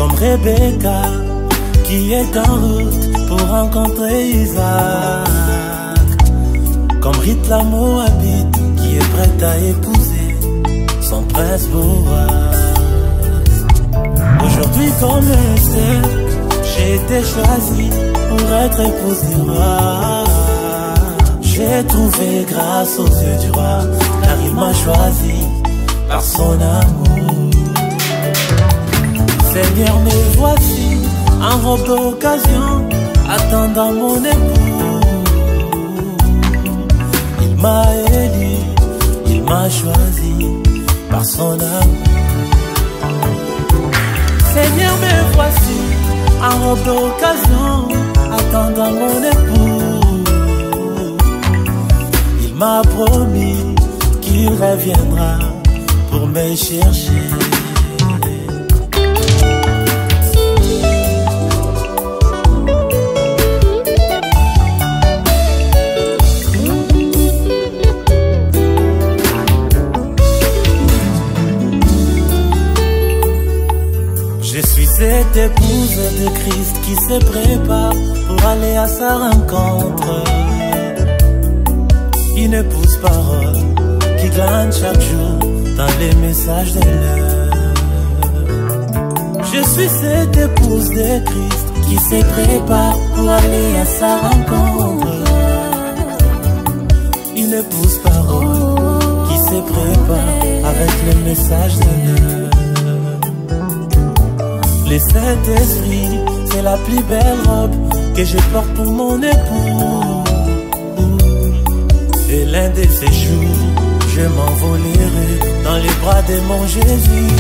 Comme Rebecca qui est en route pour rencontrer Isaac. Comme Ruth la Moabite qui est prête à épouser son prince Boaz. Aujourd'hui comme Esther, j'ai été choisi pour être épouse du roi. J'ai trouvé grâce aux yeux du roi, car il m'a choisi par son amour. Seigneur, me voici en robe d'occasion, attendant mon époux. Il m'a élu, il m'a choisi par son amour. Seigneur, me voici en robe d'occasion, attendant mon époux. Il m'a promis qu'il reviendra pour me chercher. Je suis cette épouse de Christ qui se prépare pour aller à sa rencontre. Une épouse parole qui glane chaque jour dans les messages de l'heure. Je suis cette épouse de Christ qui se prépare pour aller à sa rencontre. Une épouse parole qui se prépare avec les messages de l'heure. Le Saint-Esprit, c'est la plus belle robe que je porte pour mon époux. Et l'un de ces jours, je m'envolerai dans les bras de mon Jésus.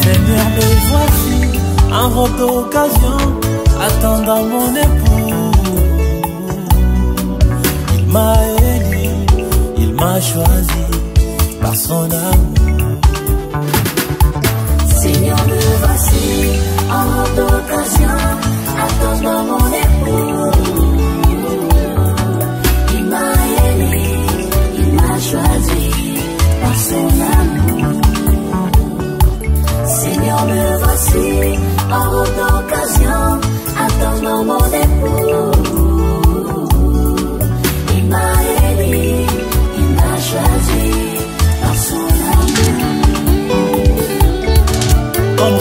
Seigneur, me voici en robe d'occasion, attendant mon époux. Il m'a élu, il m'a choisi par son amour. Seigneur, me voici en robe d'occasion, attendant mon époux. Il m'a élu, il m'a choisi par son amour. Seigneur, me voici en robe d'occasion, attendant mon époux. Il m'a élu, il m'a choisi par son amour. Comme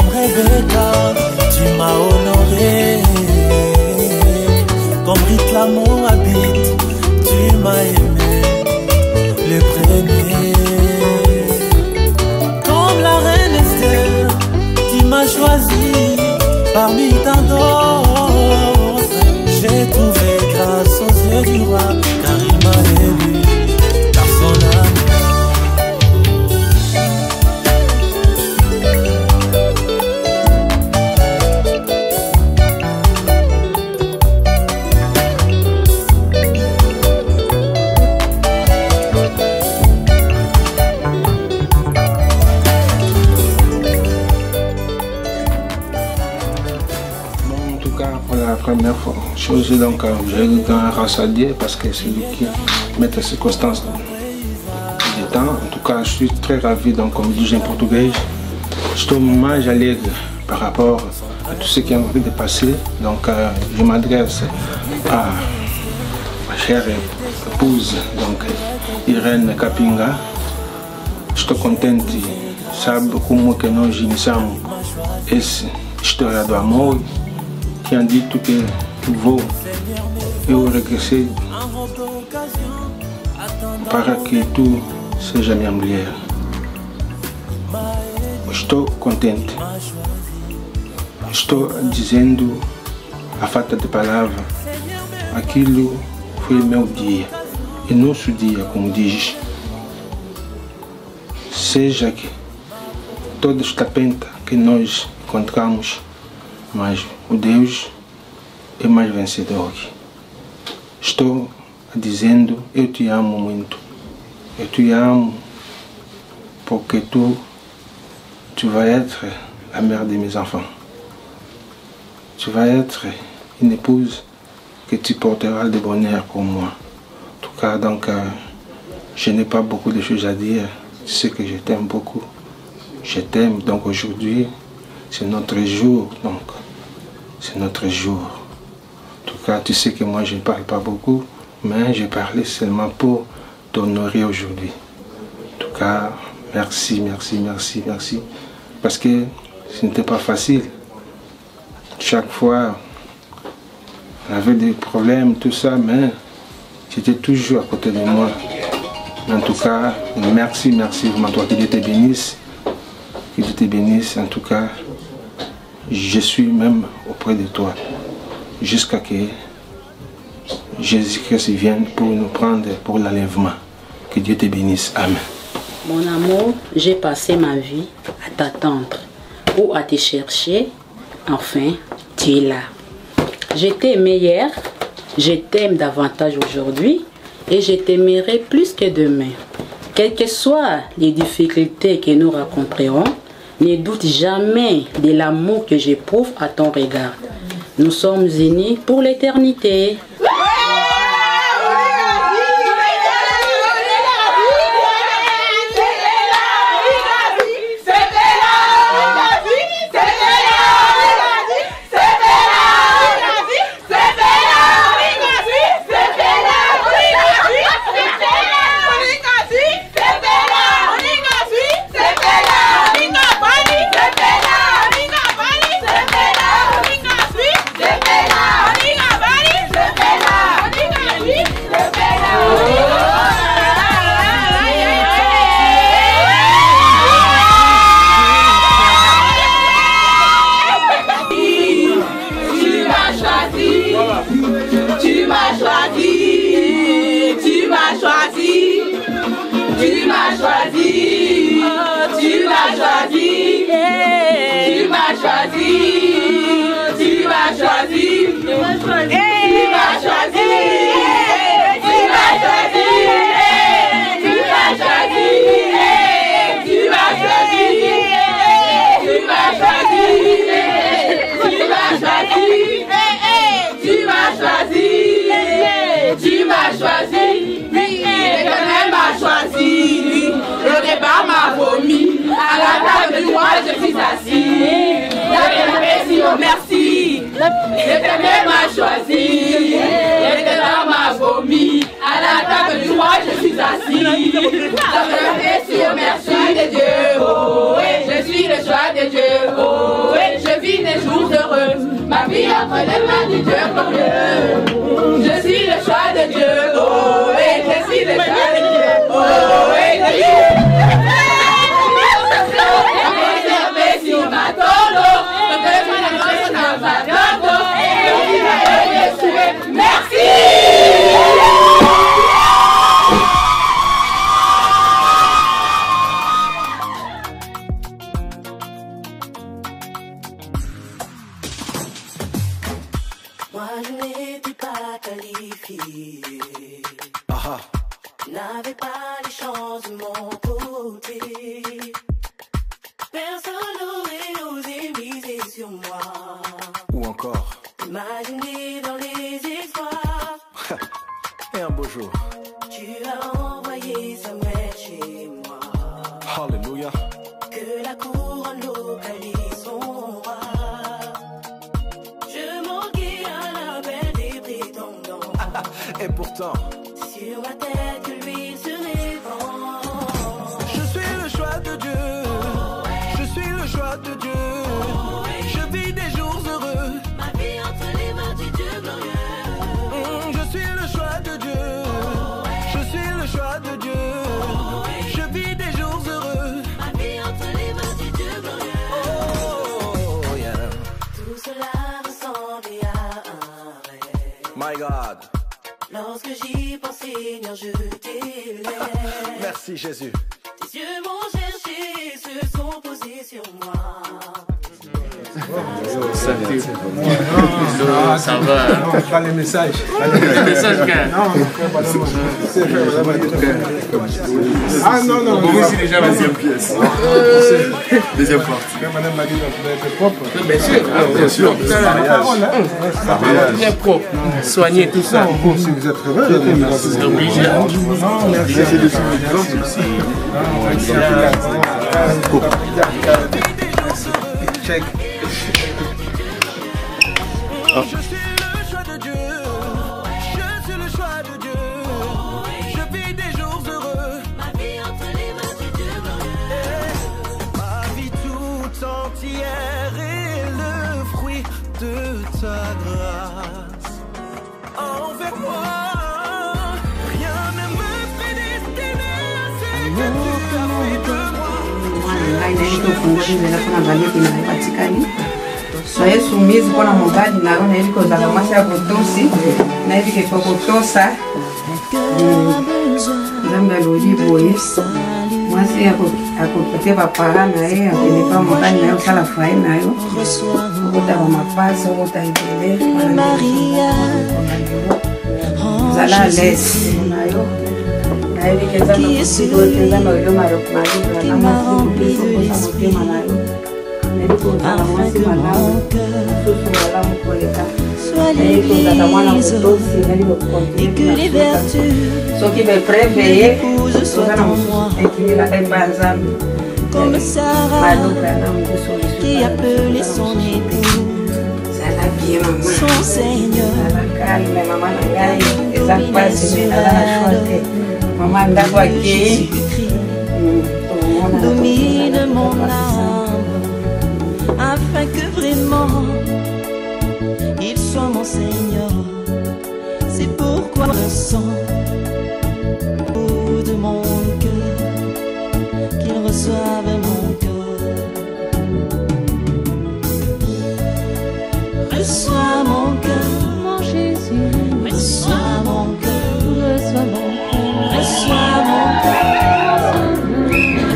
Rebecca, tu m'as honoré. Comme Ruth la Moabite, tu m'as aimé le premier. Comme la reine Esther, tu m'as choisi parmi tant d'autres. J'ai trouvé grâce aux yeux du roi, car il m'a élu par son amour. Première fois, chose donc j'ai grâce à Dieu parce que c'est lui qui met les circonstances du temps. En tout cas, je suis très ravi, donc comme dit en portugais, estou mais alegre par rapport à tout ce qui est en train de passer. Donc je m'adresse à ma chère épouse, donc Irene Capinga. Estou contente, sabe como que nós iniciamos essa história do amor. Tinha dito que vou eu regressar para que tu seja minha mulher. Estou contente. Estou dizendo a falta de palavra. Aquilo foi meu dia. E nosso dia, como diz. Seja que toda esta penta que nós encontramos, mas o Deus é mais vencedor. Estou dizendo, eu te amo muito. Eu te amo porque tu vas être la mère de mes enfants. Tu vas être une épouse que tu porteras de bonheur pour moi. En tout cas, donc, je n'ai pas beaucoup de choses à dire. Tu sais que je t'aime beaucoup. je t'aime. Donc aujourd'hui, c'est notre jour. Donc, c'est notre jour. En tout cas, tu sais que moi, je ne parle pas beaucoup, mais j'ai parlé seulement pour t'honorer aujourd'hui. En tout cas, merci, merci, merci, merci. Parce que ce n'était pas facile. Chaque fois, on avait des problèmes, tout ça, mais j'étais toujours à côté de moi. En tout cas, merci, merci vraiment toi, que Dieu te bénisse. Que Dieu te bénisse. En tout cas, je suis même auprès de toi. Jusqu'à que Jésus-Christ vienne pour nous prendre pour l'enlèvement. Que Dieu te bénisse. Amen. Mon amour, j'ai passé ma vie à t'attendre ou à te chercher. Enfin, tu es là. Je t'aimais hier, je t'aime davantage aujourd'hui et je t'aimerai plus que demain. Quelles que soient les difficultés que nous rencontrerons, ne doute jamais de l'amour que j'éprouve à ton regard. Nous sommes unis pour l'éternité. Merci. L'éternel m'a choisi, l'éternel m'a vomi. À la table du roi, je suis assis. Merci de Dieu. Oh, je suis le choix de Dieu. Oh, je vis des jours heureux. Ma vie entre les mains du Dieu glorieux. Je suis le choix de Dieu. Oh, je suis le choix de Dieu. Oh, je suis Moi je n'étais pas qualifié. N'avais pas les chances de mon côté. Personne n'aurait osé miser sur moi. Ou encore Imaginer dans les exploits. Et un beau jour. Tu as envoyé Samuel chez moi. Alléluia. Que la couronne localise son roi. Je manquais à l'appel des prétendants. Et pourtant, sur ma tête que l'huile se répand. je suis le choix de Dieu. Je suis le choix de Dieu. Je vis des jours heureux. Ma vie entre les mains du Dieu glorieux. Je suis le choix de Dieu. Je suis le choix de Dieu. Je vis des jours heureux. Ma vie entre les mains du Dieu glorieux. Oh yeah. Tout cela ressemblait à un rêve. My God. Lorsque j'y pense, Seigneur, je t'élève. Merci Jésus. Tes yeux m'ont cherché, se sont posés sur moi. Ça va. Pas les messages. Le message, frère. Ah non, non. Vous aussi déjà la deuxième pièce. Deuxième partie. Madame m'a dit d'être propre. Bien sûr. Bien sûr. Très propre. Soigner tout ça. Si vous êtes heureux, c'est obligé. merci. Check. Je suis le choix de Dieu. Je suis le choix de Dieu. Je vis des jours heureux. Ma vie entre les mains du Dieu glorieux. Ma vie tout entière est le fruit de ta grâce. Envers moi, rien ne me prédestiner à ce que tu as fait de moi. Soyez soumise pour la mobile, na on a eu que la masse à aussi, na eu que pour ça. Zamba lori boye. Moi c'est à côté va parler na yeye, n'est pas mobile na yo sala faille na yo. Ota ma passe, ota ibele. Maria. Zala laisse na yo. Na eu que zamba ko zamba yo maro mari na masi ko ko na yo. Afin que mon cœur soit l'église et que les vertus épousent soient en moi, comme Sarah qui appelait son époux son Seigneur. Domine mon âme, afin que vraiment il soit mon Seigneur. C'est pourquoi je sens au bout de mon cœur qu'il reçoive mon cœur. Reçois mon cœur, mon Jésus. Reçois mon cœur, reçois mon cœur, reçois mon cœur,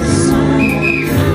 reçois mon cœur.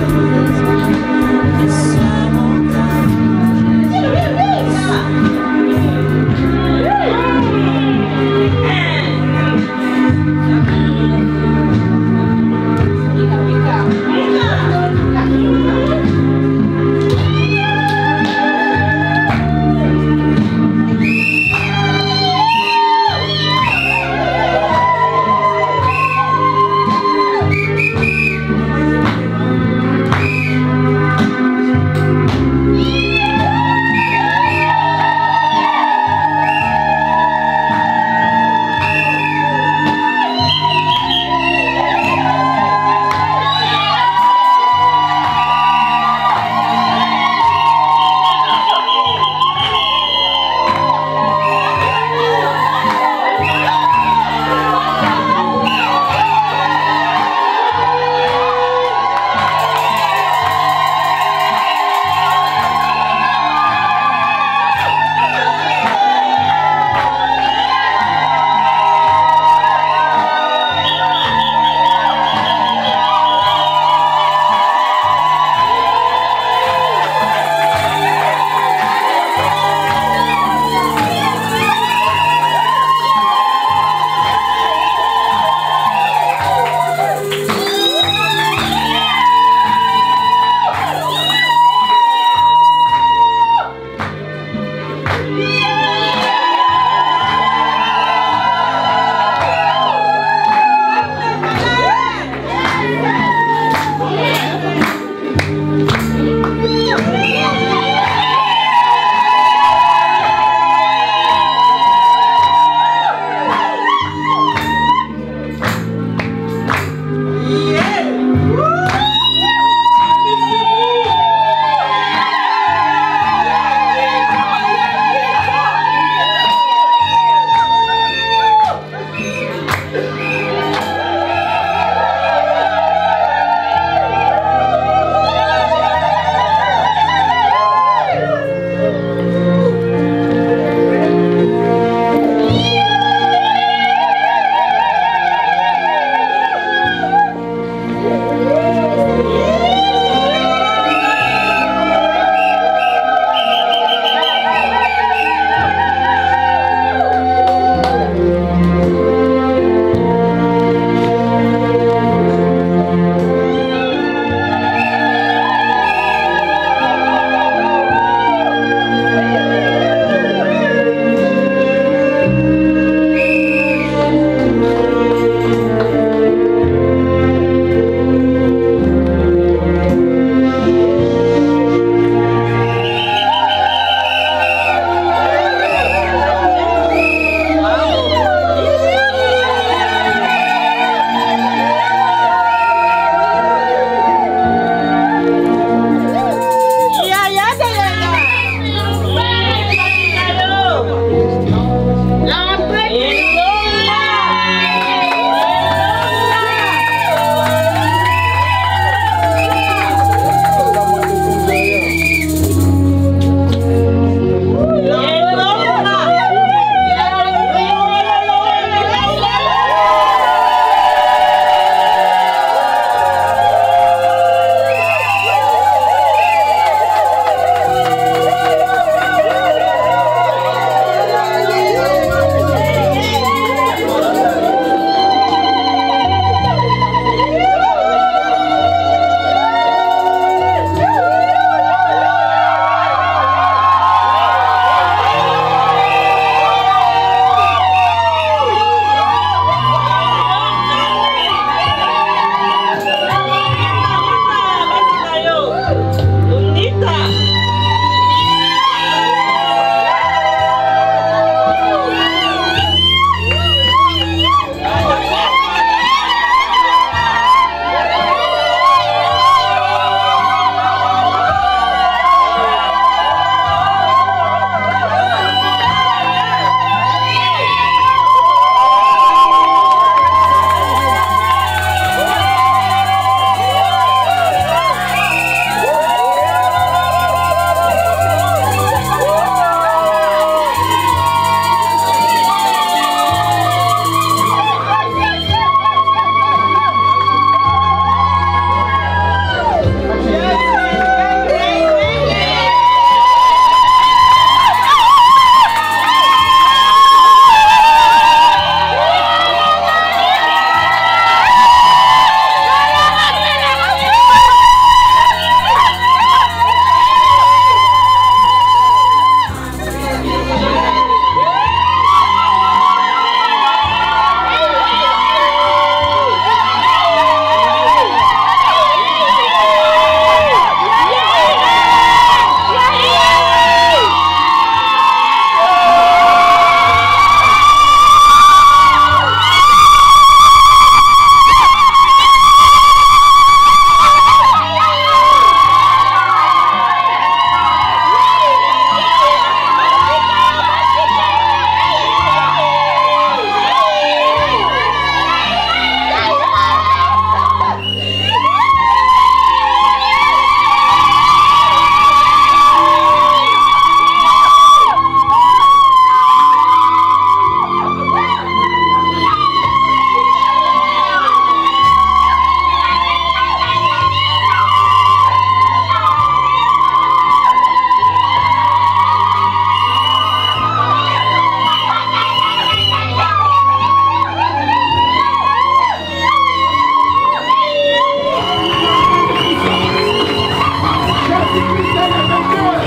Jésus-Christ est le vainqueur.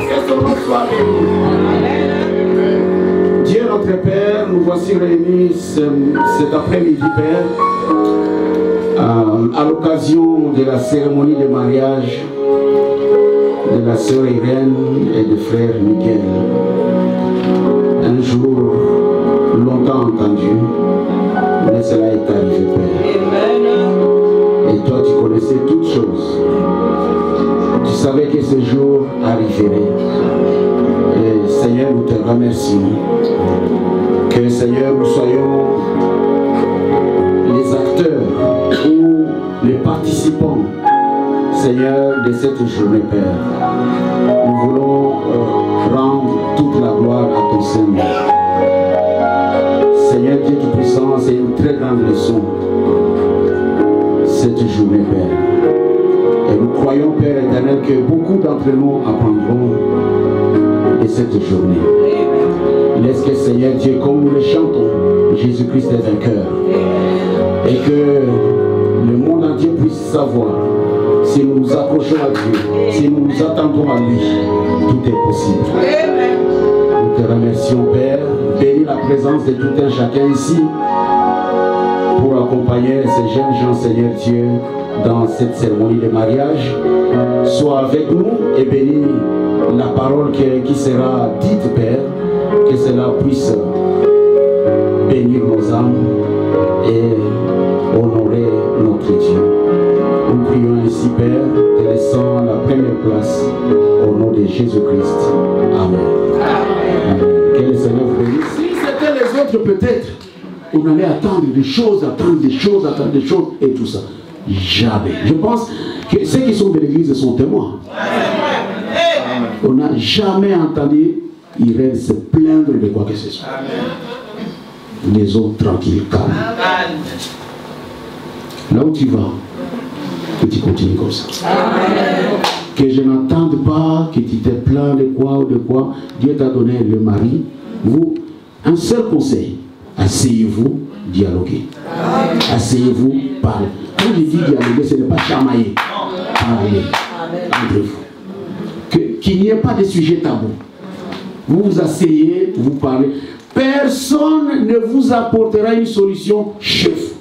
Que son nom soit béni. Dieu notre Père, nous voici réunis cet après-midi, Père, à l'occasion de la cérémonie de mariage de la sœur Irène et du frère Miguel. Un jour longtemps entendu, mais cela est arrivé, Père. Et toi, tu connaissais toutes choses. Tu savais que ce jour arriverait. Et Seigneur, nous te remercions. Que Seigneur, nous soyons les acteurs ou les participants, Seigneur, de cette journée, Père. Nous voulons rendre toute la gloire à ton Seigneur. Seigneur Dieu Tout-Puissant, c'est une très grande leçon, cette journée, Père. Et nous croyons, Père éternel, que beaucoup d'entre nous apprendront de cette journée. Laisse que, Seigneur Dieu, comme nous le chantons, Jésus-Christ est vainqueur. Et que le monde entier puisse savoir, si nous nous accrochons à Dieu, si nous nous attendons à lui, tout est possible. Nous te remercions, Père. Bénis la présence de tout un chacun ici pour accompagner ces jeunes gens, Seigneur Dieu, dans cette cérémonie de mariage. Sois avec nous et bénis la parole qui sera dite, Père, que cela puisse bénir nos âmes et honorer notre Dieu. Nous prions ainsi, Père, te laissant la première place au nom de Jésus-Christ. Amen. Amen. Que le Seigneur vous bénisse. Si c'était les autres, peut-être, on allait attendre des choses, et tout ça. Jamais. Je pense que ceux qui sont de l'église sont témoins. On n'a jamais entendu Irène se plaindre de quoi que ce soit. Les autres tranquilles, calmes. Là où tu vas, que tu continues comme ça. Que je n'entende pas que tu te plains de quoi ou de quoi. Dieu t'a donné le mari. Vous, un seul conseil, asseyez-vous, dialoguez. Asseyez-vous, parlez. Quand je dis dialoguer, ce n'est pas chamailler. Parlez entre vous. Qu'il n'y ait pas de sujet tabou. Vous vous asseyez, vous parlez. Personne ne vous apportera une solution chef.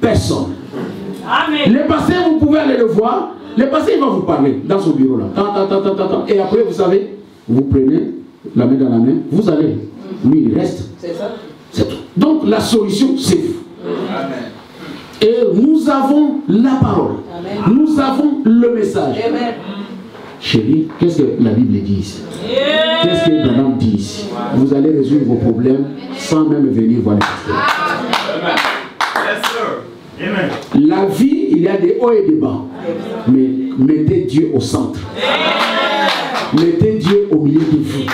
Personne. Amen. Le passé, vous pouvez aller le voir. Le passé, il va vous parler dans son bureau là. Et après, vous savez, vous prenez la main dans la main, vous allez. Lui, il reste. C'est ça. C'est tout. Donc, la solution, c'est vous. Amen. Et nous avons la parole. Amen. Nous avons le message. Amen. Chérie, qu'est-ce que la Bible dit ici? Qu'est-ce que Branham dit ici? Vous allez résoudre vos problèmes sans même venir voir le pasteur. La vie, il y a des hauts et des bas. Mais mettez Dieu au centre. Mettez Dieu au milieu de vous.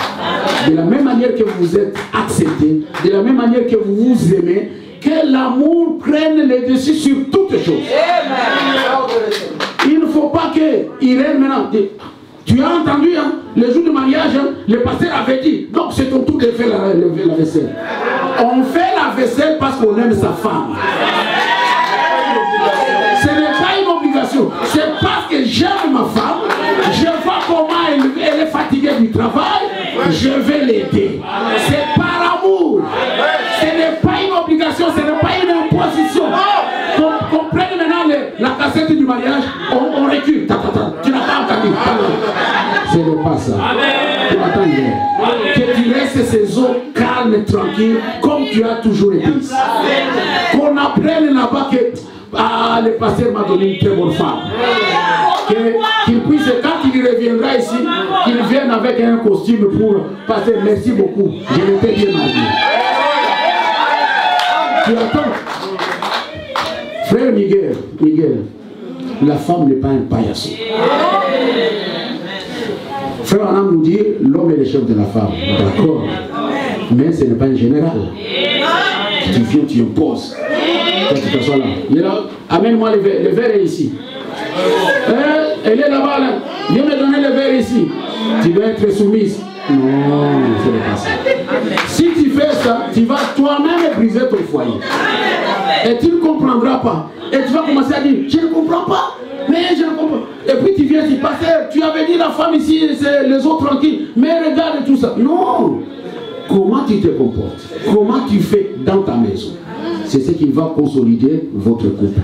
De la même manière que vous êtes accepté, de la même manière que vous vous aimez, que l'amour prenne le dessus sur toutes choses. Il ne faut pas que Irène maintenant... Tu as entendu, hein, le jour du mariage, hein, le pasteur avait dit, donc c'est ton tour de faire la vaisselle. On fait la vaisselle parce qu'on aime sa femme. Ce n'est pas une obligation. C'est parce que j'aime ma femme, je vois comment elle est fatiguée du travail, je vais l'aider. C'est par amour. Ce n'est pas une obligation, ce n'est pas une imposition. Comprenez maintenant la cassette du mariage, on recule. Tu n'as pas entendu. Ce n'est pas ça. Tu m'attends bien. Que tu restes ces eaux calmes et tranquilles, comme tu as toujours été ici. Qu'on apprenne là-bas que le pasteur m'a donné une très bonne femme. Qu'il puisse, quand il reviendra ici, qu'il vienne avec un costume pour passer. Merci beaucoup. Je m'étais bien marié. Tu attends. Frère Miguel, la femme n'est pas un paillasson. Frère Anam nous dit, l'homme est le chef de la femme. D'accord. Mais ce n'est pas un général. Tu viens, tu imposes. Quand tu t'assois là. Il est là. Amène-moi le verre est ici. Elle est là-bas. Là. Viens me donner le verre ici. Tu dois être soumise. Non, ce n'est pas ça. Si tu fais ça, tu vas toi-même briser ton foyer. Et tu ne comprendras pas. Et tu vas commencer à dire, je ne comprends comprends pas. Mais je ne comprends pas. Et puis tu viens, tu passes, tu avais dit la femme ici, c'est les autres tranquilles. Mais regarde tout ça. Non. Comment tu te comportes? Comment tu fais dans ta maison? C'est ce qui va consolider votre couple.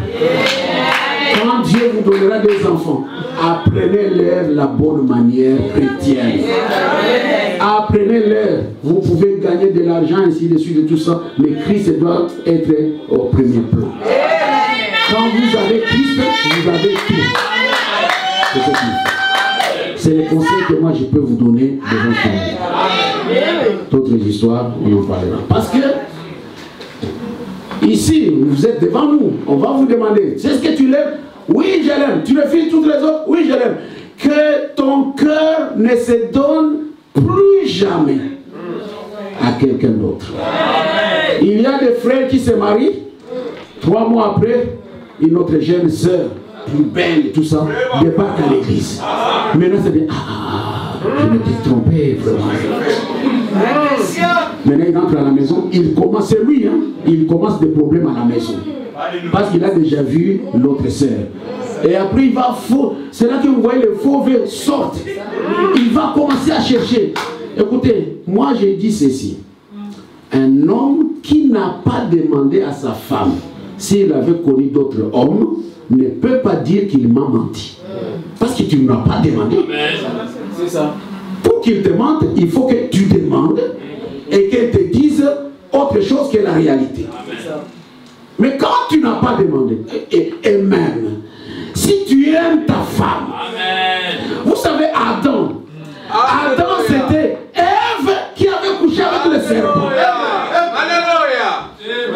Quand Dieu vous donnera des enfants, apprenez-leur la bonne manière chrétienne. Apprenez-leur. Vous pouvez gagner de l'argent, ainsi de suite, de tout ça, mais Christ doit être au premier plan. Quand vous avez Christ, vous avez tout. C'est ce qu'il faut. C'est le conseil que moi je peux vous donner devant tout. D'autres histoires, on en parlera. Parce que ici, vous êtes devant nous, on va vous demander, c'est ce que tu l'aimes? Oui, je l'aime. Tu le files toutes les autres? Oui, je l'aime. Que ton cœur ne se donne plus jamais à quelqu'un d'autre. Il y a des frères qui se marient, 3 mois après, une autre jeune sœur, plus belle, tout ça, débarque à l'église. Maintenant, c'est bien, je me suis trompé, vraiment. Maintenant, il entre à la maison, il commence, c'est lui, hein, il commence des problèmes à la maison. Parce qu'il a déjà vu l'autre sœur. Et après, il va faux. C'est là que vous voyez les fauves sortent. Il va commencer à chercher. Écoutez, moi j'ai dit ceci. Un homme qui n'a pas demandé à sa femme s'il avait connu d'autres hommes ne peut pas dire qu'il m'a menti. Parce que tu ne m'as pas demandé. C'est ça. Pour qu'il te mente, il faut que tu demandes et qu'elle te dise autre chose que la réalité. Mais quand tu n'as pas demandé, et même, si tu aimes ta femme, vous savez, Adam, c'était Ève qui avait couché avec le serpent.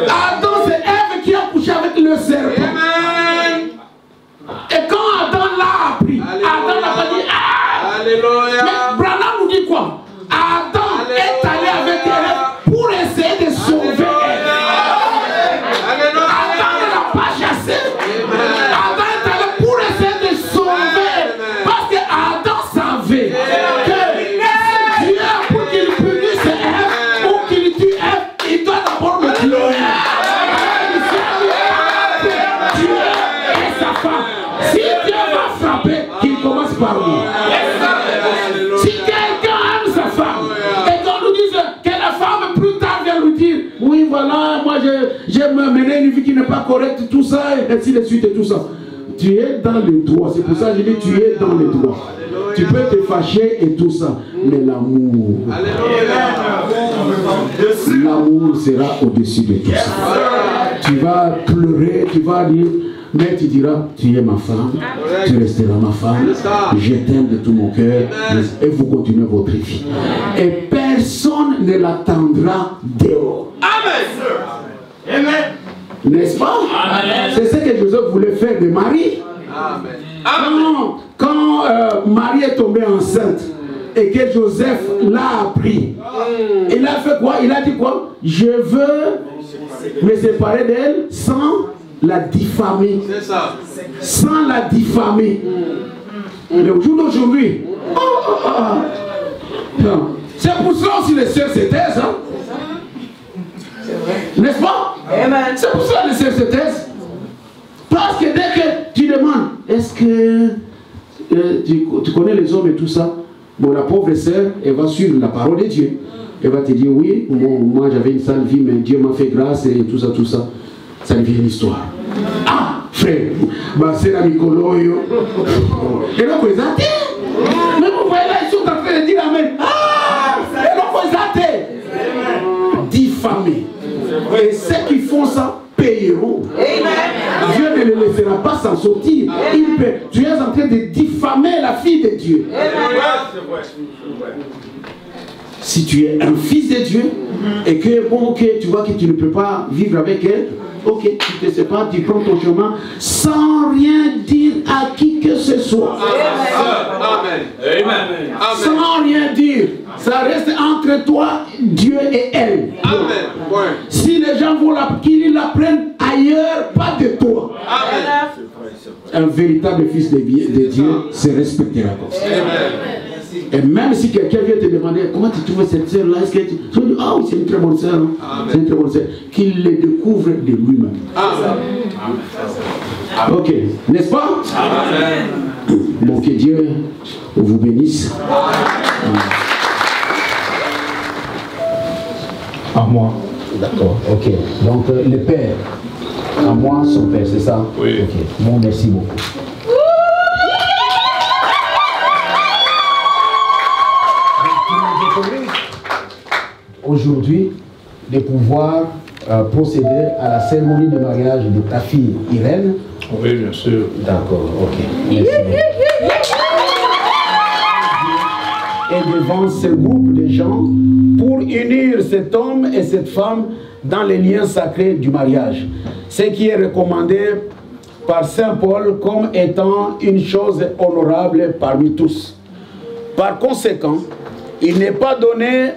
Adam, c'est Ève qui a couché avec le serpent. Et quand Adam l'a appris, Adam n'a pas dit ah. Mais Branham nous dit quoi? Adam est allé avec Ève pour essayer de sauver Ève. Adam ne l'a pas chassé. Adam est allé pour essayer de sauver. Parce que Adam savait que Dieu, pour qu'il punisse Ève ou qu'il tue Ève, il doit d'abord le tuer. Dieu et sa femme. Si Dieu va frapper, qu'il commence par nous. Si quelqu'un aime sa femme et qu'on nous dise que la femme plus tard vient lui dire oui voilà, moi j'aime mener une vie qui n'est pas correcte, tout ça, et ainsi de suite et tout ça. Tu es dans les droits, c'est pour ça que je dis tu es dans les droits. Tu peux te fâcher et tout ça, mais l'amour, l'amour sera au-dessus de tout ça. Tu vas pleurer, tu vas dire, mais tu diras, tu es ma femme, tu resteras ma femme, je t'aime de tout mon cœur, et vous continuez votre vie. Et personne ne l'attendra dehors. Amen. N'est-ce pas? C'est ce que Joseph voulait faire de Marie. Quand Marie est tombée enceinte et que Joseph l'a appris, il a fait quoi? Il a dit quoi? Je veux me séparer d'elle sans la diffamer. Sans la diffamer. Le jour d'aujourd'hui, c'est pour cela aussi les sœurs se taisent. Hein? N'est-ce pas? C'est pour ça que les sœurs se taisent. Parce que dès que tu demandes, est-ce que tu connais les hommes et tout ça? Bon, la pauvre sœur, elle va suivre la parole de Dieu. Elle va te dire, oui, moi j'avais une sale vie, mais Dieu m'a fait grâce et tout ça, tout ça. Ça devient une histoire. Ah, frère, c'est la Nicoloyo. Et donc, vous êtes. Mais vous voyez là, ils sont en train de dire Amen. Ah, et donc, vous êtes diffamés. Et ceux qui font ça paieront. Dieu ne les laissera pas s'en sortir. Tu es en train de diffamer la fille de Dieu. Si tu es un fils de Dieu et que bon, ok, tu vois que tu ne peux pas vivre avec elle, ok, tu te sépares, tu prends ton chemin sans rien dire à qui que ce soit. Amen. Sans rien dire. Ça reste entre toi, Dieu et elle. Amen. Si les gens vont qu'ils l'apprennent ailleurs, pas de toi. Amen. Un véritable fils de Dieu se respectera comme ça. Amen. Et même si quelqu'un vient te demander comment tu trouves cette sœur-là, est-ce que tu dis, ah oui, c'est une très bonne sœur. C'est une très bonne sœur. Qu'il le découvre de lui-même. Ok, n'est-ce pas? Amen. Bon, que Dieu vous bénisse. À moi. D'accord, ok. Donc, le Père, à moi, son Père, c'est ça? Oui. Ok, bon, merci beaucoup. Aujourd'hui, de pouvoir procéder à la cérémonie de mariage de ta fille Irène. Oui, bien sûr. D'accord, ok. Merci. Et devant ce groupe de gens pour unir cet homme et cette femme dans les liens sacrés du mariage. Ce qui est recommandé par Saint Paul comme étant une chose honorable parmi tous. Par conséquent, il n'est donné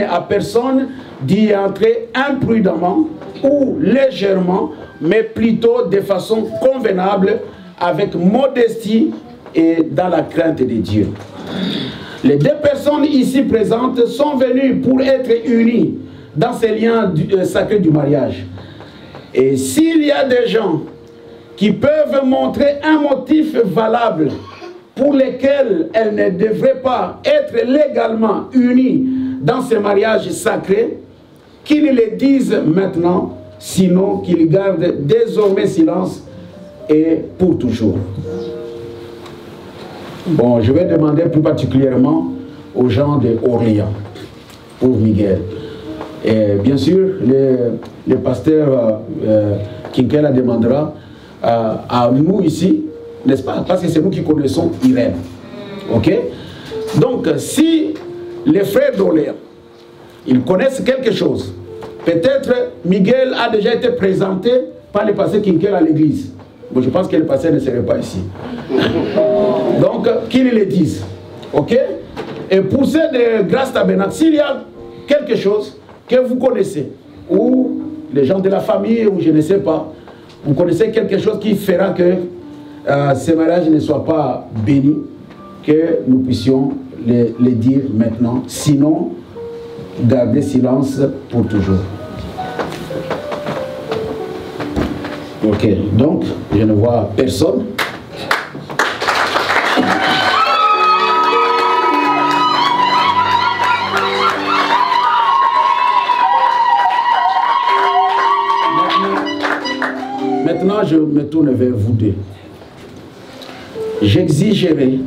à personne d'y entrer imprudemment ou légèrement, mais plutôt de façon convenable, avec modestie et dans la crainte de Dieu. Les deux personnes ici présentes sont venues pour être unies dans ces liens sacrés du mariage. Et s'il y a des gens qui peuvent montrer un motif valable pour lesquels elles ne devraient pas être légalement unies dans ces mariages sacrés, qu'ils le disent maintenant, sinon qu'ils gardent désormais silence et pour toujours. Bon, je vais demander plus particulièrement aux gens d'Orléans, pour Miguel. Et bien sûr, le pasteur Kinkela demandera à nous ici, n'est-ce pas? Parce que c'est nous qui connaissons Irène. Ok? Donc, si les frères d'Orléans, ils connaissent quelque chose, peut-être Miguel a déjà été présenté par le pasteur Kinkela à l'église. Bon, je pense que le pasteur ne serait pas ici. Donc, qu'ils le disent. Ok? Et pour ceux de Grâce Tabernacle, s'il y a quelque chose que vous connaissez, ou les gens de la famille, ou je ne sais pas, vous connaissez quelque chose qui fera que ce mariage ne soit pas béni, que nous puissions le dire maintenant. Sinon, garder silence pour toujours. Ok, donc, je ne vois personne. Maintenant, je me tourne vers vous deux. J'exigerai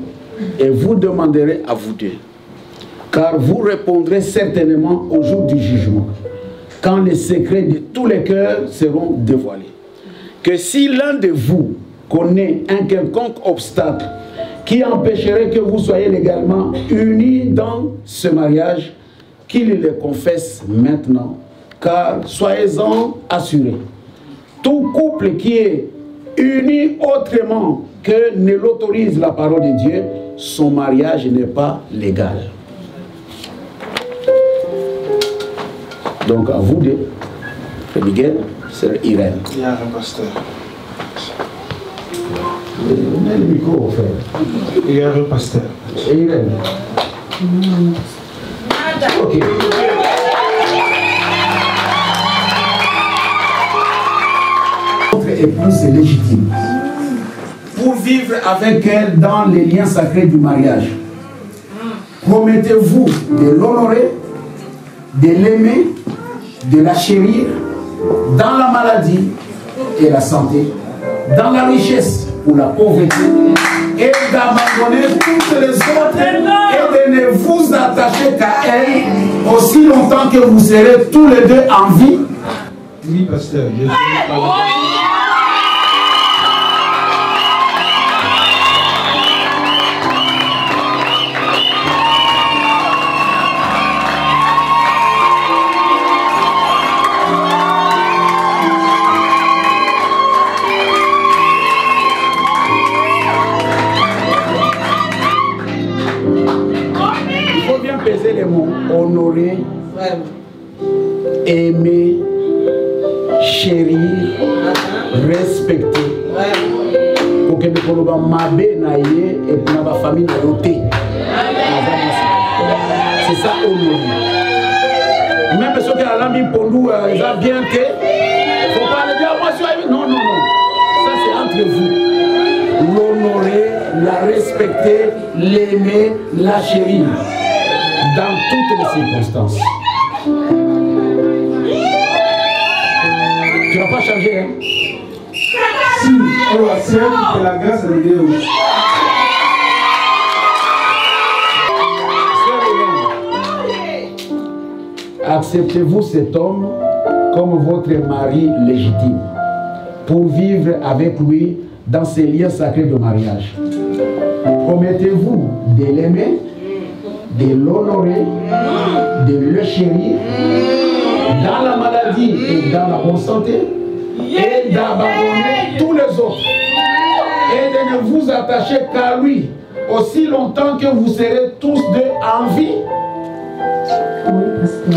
et vous demanderai à vous deux, car vous répondrez certainement au jour du jugement, quand les secrets de tous les cœurs seront dévoilés, que si l'un de vous connaît un quelconque obstacle qui empêcherait que vous soyez légalement unis dans ce mariage, qu'il le confesse maintenant, car soyez-en assurés. Tout couple qui est uni autrement que ne l'autorise la parole de Dieu, son mariage n'est pas légal. Donc à vous deux, Frère Miguel, c'est Irène. Il y a un pasteur. Mets le micro, frère. Il y a un pasteur. Et Irène. Ok. Votre épouse est légitime pour vivre avec elle dans les liens sacrés du mariage. Promettez-vous de l'honorer, de l'aimer, de la chérir dans la maladie et la santé, dans la richesse ou la pauvreté, et d'abandonner toutes les autres et de ne vous attacher qu'à elle aussi longtemps que vous serez tous les deux en vie. Oui, pasteur. Je suis les mots honorer, aimer, chérir, respecter. Pour que nous puissions mabe naïe et pour notre famille naïoté. C'est ça honorer. Même ceux qui ont mis pour nous, ils ont bien que. Faut pas le dire, moi je suis. Non, non, non. respecter, l'aimer, la chérir dans toutes les circonstances. Tu ne vas pas changer, hein? Si eu aceito pela graça de Deus. Acceptez-vous cet homme comme votre mari légitime pour vivre avec lui dans ces liens sacrés de mariage. Promettez-vous de l'aimer, de l'honorer, de le chérir dans la maladie et dans la bonne santé et d'abandonner tous les autres et de ne vous attacher qu'à lui aussi longtemps que vous serez tous deux en vie. Oui, parce que...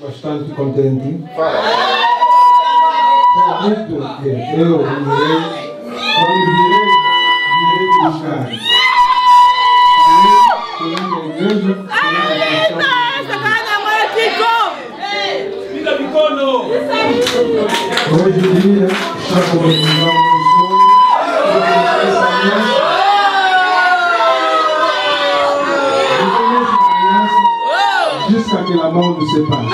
Bastante contente. Muito porque eu virei, quando virei buscar. Chegando à igreja, hoje em dia está começando um sonho. Jusqu'à que la mort nous sépare.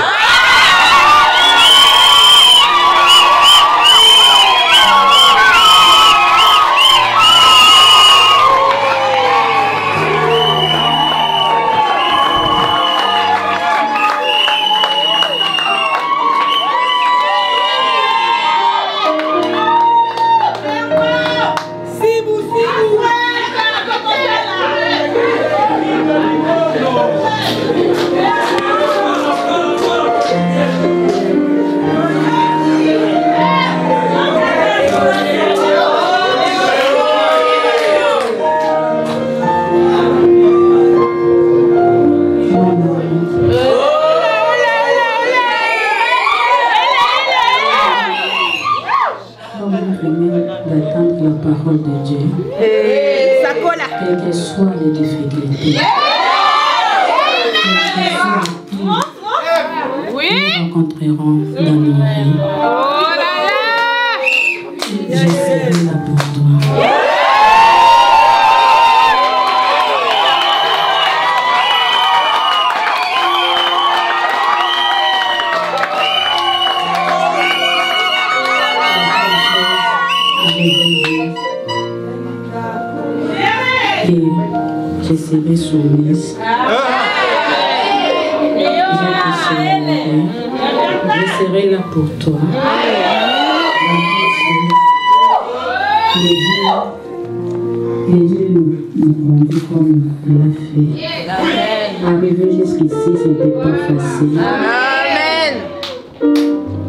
D'attendre la parole de Dieu, quelles que soient les difficultés, nous rencontrerons dans nos vies. Je serai là pour toi. Et je serai soumise. Je serai là pour toi. Et Dieu nous conduit comme il a fait. Arriver jusqu'ici, ce n'était pas facile.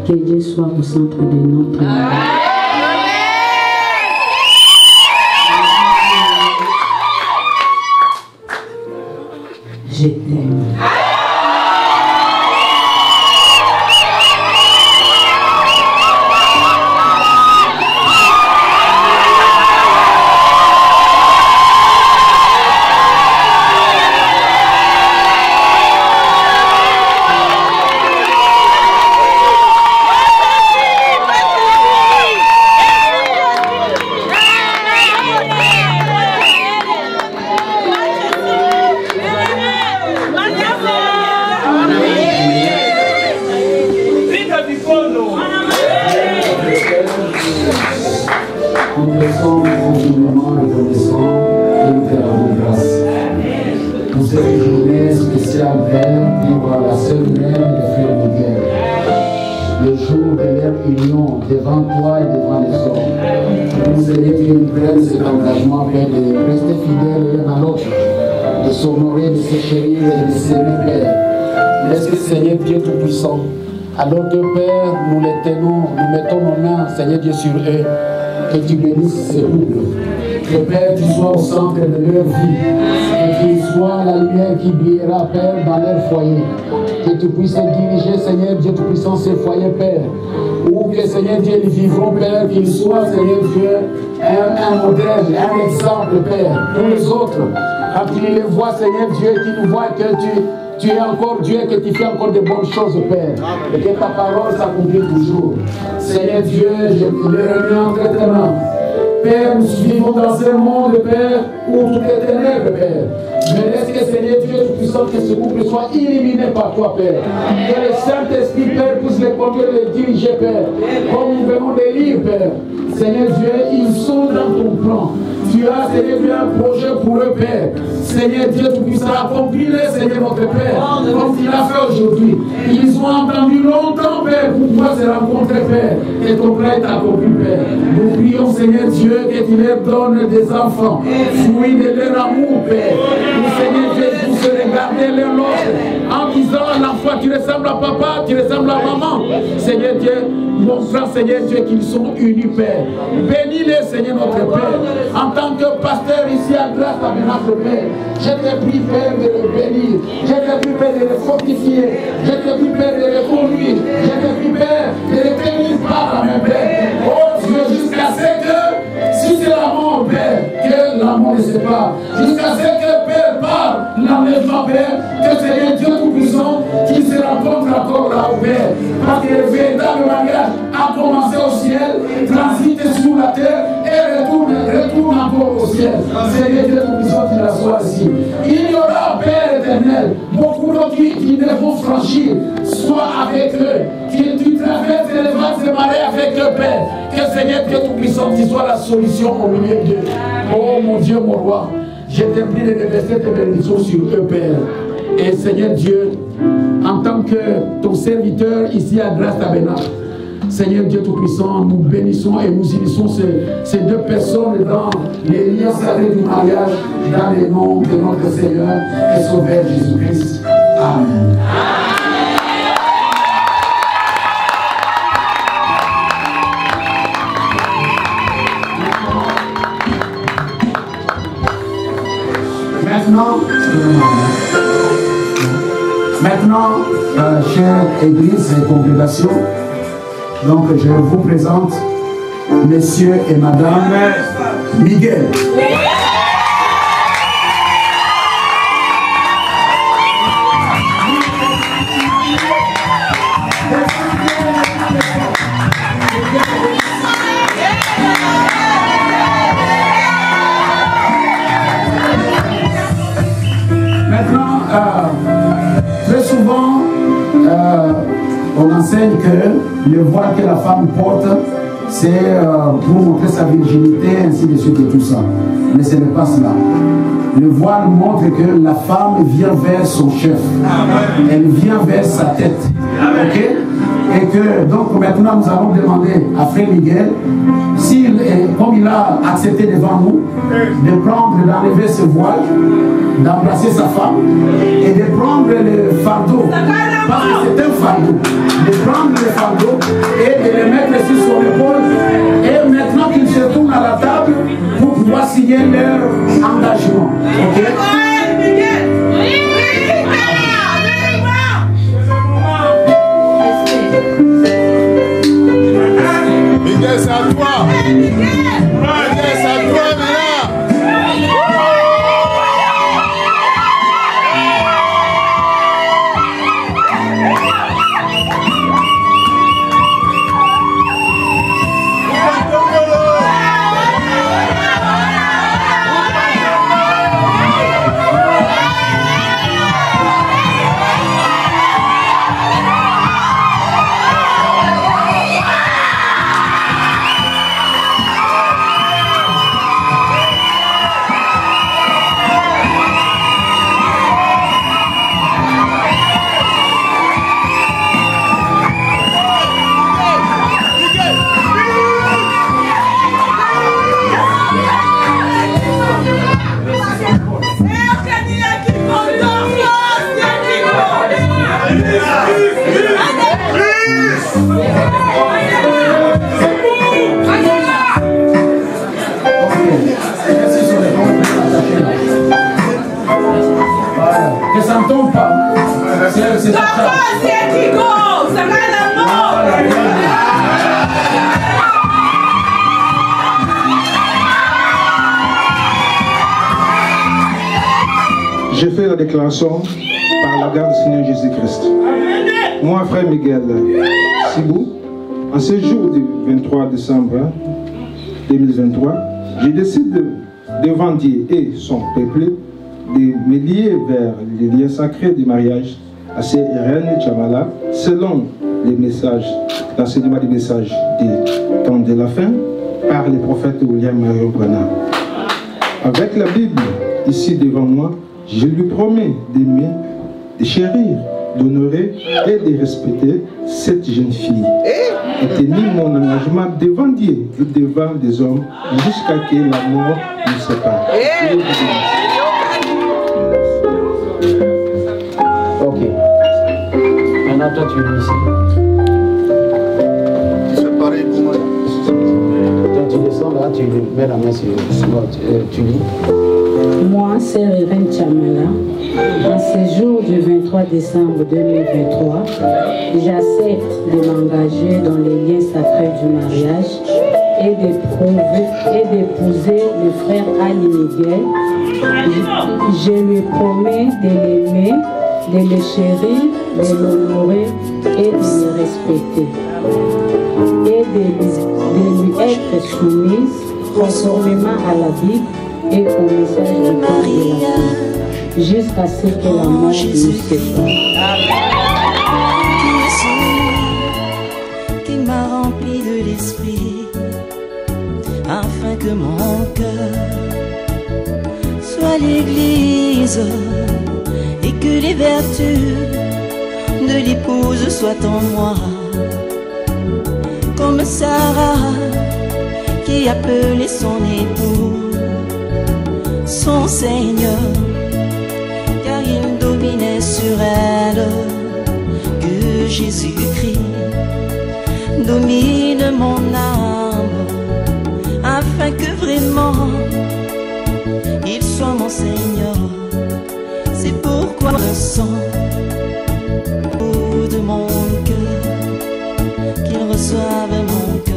Que Dieu soit au centre de notre vie. Je t'aime. Nous sommes infiniment reconnaissants et nous te rendons grâce pour cette journée spéciale pour la seule reine des frères de guerre. Le jour de leur union devant toi et devant les hommes. Nous Seigneur, que nous prenions cet engagement, Père, de rester fidèles l'un à l'autre, de s'honorer, de se chérir et de s'aimer, Père. Laisse que Seigneur Dieu Tout-Puissant, alors que Père, nous les tenons, nous mettons nos mains, Seigneur Dieu, sur eux. Que tu bénisses ces couples. Que Père, tu sois au centre de leur vie. Que tu sois la lumière qui brillera, Père, dans leur foyer. que tu puisses diriger, Seigneur Dieu Tout-Puissant, ces foyers, Père. Ou que, Seigneur Dieu, ils vivront, Père, qu'ils soient, Seigneur Dieu, un modèle, un exemple, Père, pour les autres. Quand tu les vois, Seigneur Dieu, qu'ils nous voient que tu es encore Dieu, que tu fais encore de bonnes choses, Père. Et que ta parole s'accomplit toujours. Seigneur Dieu, je te les remets entre tes mains. Père, nous vivons dans un monde, Père, où tout est ténèbres, Père. Mais laisse que, Seigneur Dieu Tout-Puissant, que ce couple soit éliminé par toi, Père. Que le Saint-Esprit, Père, puisse les conduire et les diriger, Père. Comme nous venons de lire, Père. Seigneur Dieu, ils sont dans ton plan. Tu as, Seigneur Dieu, un projet pour eux, Père. Seigneur Dieu Tout-Puissant, accomplis-le, Seigneur notre Père, comme tu l'as fait aujourd'hui. Ils ont entendu longtemps, Père, pour pouvoir se rencontrer, Père. Et ton plan est accompli, Père. Nous prions, Seigneur Dieu, que tu leur donnes des enfants, fruits de leur amour, Père. Nous, Seigneur Dieu, vous se regardez l'un l'autre en disant à l'enfant, tu ressembles à papa, tu ressembles à maman. Seigneur Dieu, montrant, Seigneur Dieu, qu'ils sont unis, Père. Bénis-les, Seigneur notre Père. En tant que pasteur ici à Grâce Tabernacle, Père, je te prie, Père, de le bénir. Je te prie, Père, de le fortifier. Je te prie, Père, de le conduire. Je te prie, Père, de le tenir par la main, Père. Oh Dieu, jusqu'à ce que, si c'est l'amour, Père, que l'amour ne se part. Jusqu'à ce que Père parle, l'enlèvement, Père, que Seigneur Dieu Tout-Puissant, qui se rencontre encore là, Père. Parce que le véritable mariage a commencé au ciel, transite sur la terre et retourne encore au ciel. Seigneur Dieu Tout-Puissant, tu l'assois ici. Il y aura, Père éternel, beaucoup d'autres qui devront franchir, soit avec eux, que tu traverses les vagues de marée avec eux, Père. Que Seigneur Dieu Tout-Puissant, tu sois la solution au milieu d'eux. Oh mon Dieu, mon roi, je te prie de déverser tes bénédictions sur eux, Père. Et Seigneur Dieu, en tant que ton serviteur ici à Grâce Tabernacle, Seigneur Dieu Tout-Puissant, nous bénissons et nous unissons ces deux personnes dans les liens sacrés du mariage, dans le nom de notre Seigneur et Sauveur Jésus-Christ. Amen. Maintenant, chère Église et congrégation, donc je vous présente Messieurs et Madame Miguel. Très souvent, on enseigne que le voile que la femme porte, c'est pour montrer sa virginité, ainsi de suite et tout ça. Mais ce n'est pas cela. Le voile montre que la femme vient vers son chef. Elle vient vers sa tête. Ok? Et que, donc, maintenant, nous allons demander à Frère Miguel, comme il a accepté devant nous, de prendre, d'enlever ce voile, d'embrasser sa femme, et de prendre le fardeau, parce que c'est un fardeau, de prendre le fardeau et de le mettre sur son épaule, et maintenant qu'il se tourne à la table pour pouvoir signer leur engagement. Ok? Miguel, c'est à toi. Miguel, c'est à toi, déclaration par la grâce du Seigneur Jésus-Christ. Moi, frère Miguel Sibou, en ce jour du 23 décembre 2023, je décide devant Dieu et son peuple de me lier vers les liens sacrés du mariage à ces reines Chamala selon les messages, l'enseignement des messages du temps de la fin par le prophète William Marion Branham. Avec la Bible ici devant moi, je lui promets d'aimer, de chérir, d'honorer et de respecter cette jeune fille et tenir mon engagement devant Dieu et devant les hommes jusqu'à ce que la mort nous sépare. Ok. Maintenant, toi, tu es ici. C'est pareil pour moi. Toi, tu descends là, tu mets la main sur tu lis. Moi, sœur Irène Chamala, en ce jour du 23 décembre 2023, j'accepte de m'engager dans les liens sacrés du mariage et d'épouser le frère Ali Miguel. Je lui promets de l'aimer, de le chérir, de l'honorer et de le respecter. Et de lui être soumise conformément à la Bible et au message du temps de la fin, jusqu'à ce que la mort nous sépare. Qui m'a rempli de l'esprit, afin que mon cœur soit l'église et que les vertus de l'épouse soient en moi, comme Sarah qui appelait son époux son Seigneur, car il dominait sur elle, que Jésus-Christ domine mon âme, afin que vraiment il soit mon Seigneur. C'est pourquoi je sens au de mon cœur qu'il reçoive mon cœur.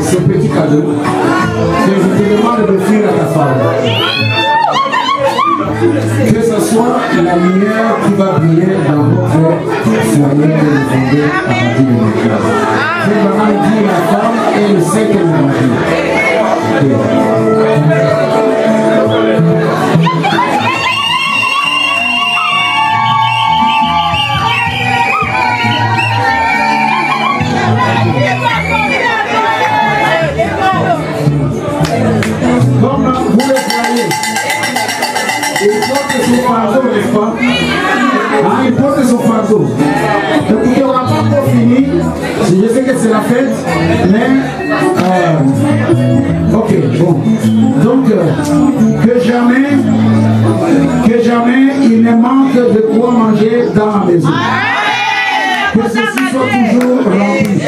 Ce petit cadeau que je te demande d'offrir à ta femme. Que ce soit la lumière qui va briller dans votre foyer que vous fondez à partir de maintenant. Que maman dit la femme et le sait qu'elle va dire. Comme vous le voyez, il porte son fardeau, n'est-ce pas? Ah, il porte son fardeau. Donc il n'y aura pas encore fini. Je sais que c'est la fête, mais ok, bon. Donc que jamais il ne manque de quoi manger dans la maison. Que Que ceci soit toujours rempli.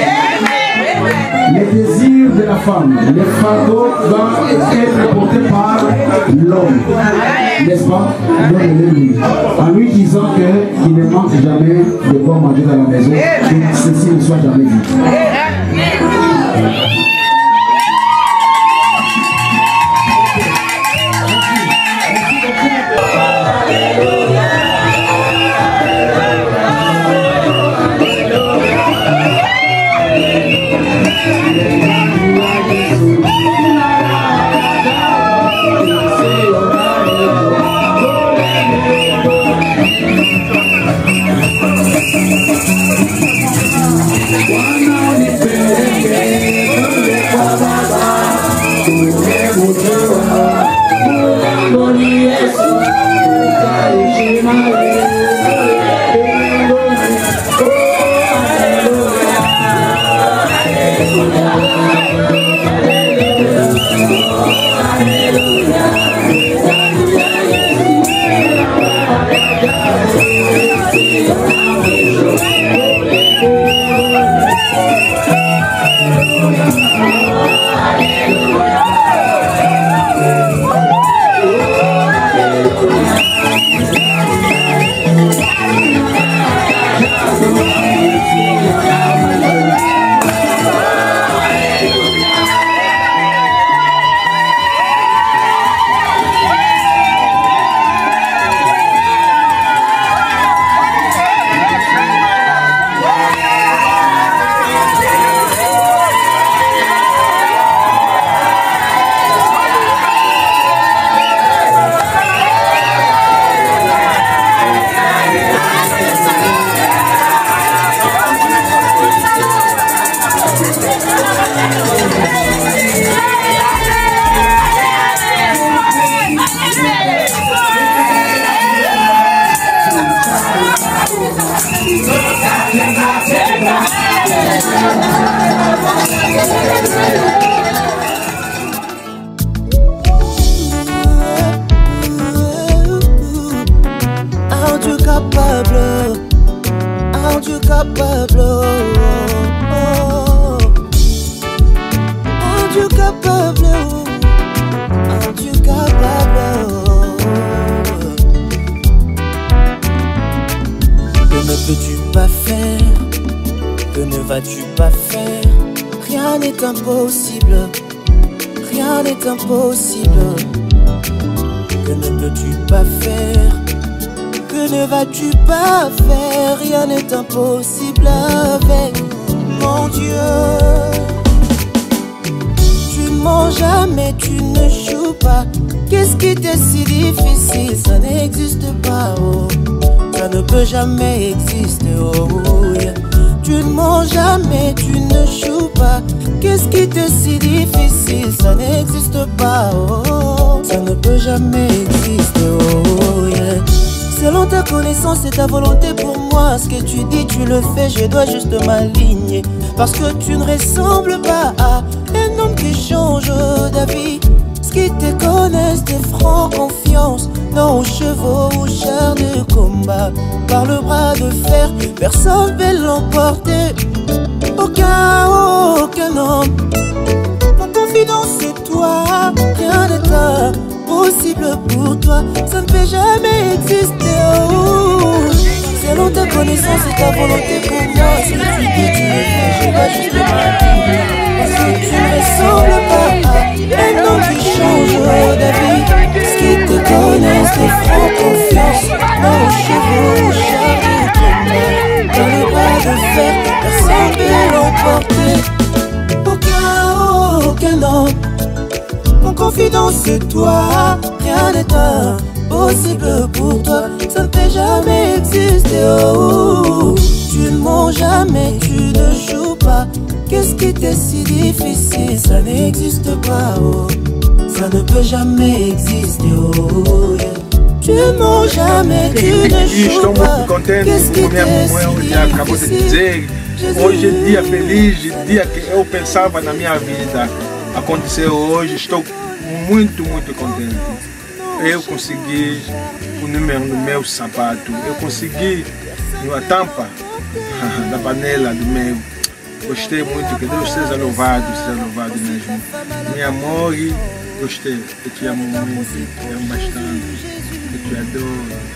Les désirs de la femme, les fardeaux doivent être portés par l'homme. N'est-ce pas? En lui disant qu'il ne manque jamais de quoi manger dans la maison, que ceci ne soit jamais dit. Impossible avec mon Dieu. Tu ne mens jamais, tu ne joues pas. Qu'est-ce qui t'est si difficile? Ça n'existe pas, oh. Ça ne peut jamais exister, oh, yeah. Tu ne mens jamais, tu ne joues pas. Qu'est-ce qui t'est si difficile? Ça n'existe pas, oh. Ça ne peut jamais exister, oh, yeah. Selon ta connaissance et ta volonté pour moi, ce que tu dis, tu le fais, je dois juste m'aligner. Parce que tu ne ressembles pas à un homme qui change d'avis. Ce qui te connaissent, tes francs confiance, non aux chevaux, aux chars de combat. Par le bras de fer, personne ne peut l'emporter. Aucun homme. Mon confidence c'est toi, rien n'est impossible pour toi. Ça ne peut jamais exister. Selon ta connaissance et ta volonté pour moi, ce que tu dis, tu le fais, je dois juste m'appuyer. Parce que tu ne ressembles pas à un homme qui change d'avis. Ce qui te connaissent, tes francs confiance, non aux chevaux, aux chars de combat. Dans le bras de fer, personne ne peut l'emporter. Aucun homme. Mon confidence c'est toi, rien n'est impossible pour toi. Ça ne peut jamais exister, oh. Tu ne mens jamais, tu ne joues pas. Qu'est-ce qui t'est si difficile? Ça n'existe pas, oh. Ça ne peut jamais exister, oh, yeah. Tu ne mens jamais, tu ne joues pas. Qu'est-ce qui t'est si difficile? Hoje é dia feliz, dia que eu pensava na minha vida. Aconteceu hoje, estou muito contente. Eu consegui o número no meu sapato, eu consegui na tampa da panela do meu. Gostei muito, que Deus seja louvado mesmo. Me amor, gostei, eu te amo muito, te amo bastante, eu te adoro.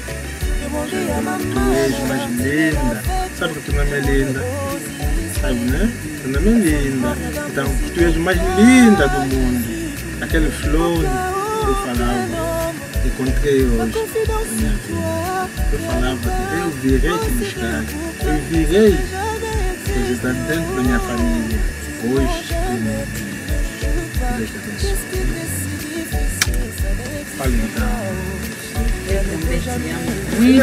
Tu és mais linda, sabe que tu não é linda? Sabe, né? Tu não é linda, então tu és mais linda do mundo. Aquele flor que eu falava, encontrei hoje na minha vida. Eu falava que eu virei te buscar, eu virei você está dentro da minha família. Hoje eu não vi. Deus te abençoe. Fale então. Eu também te amo. Muito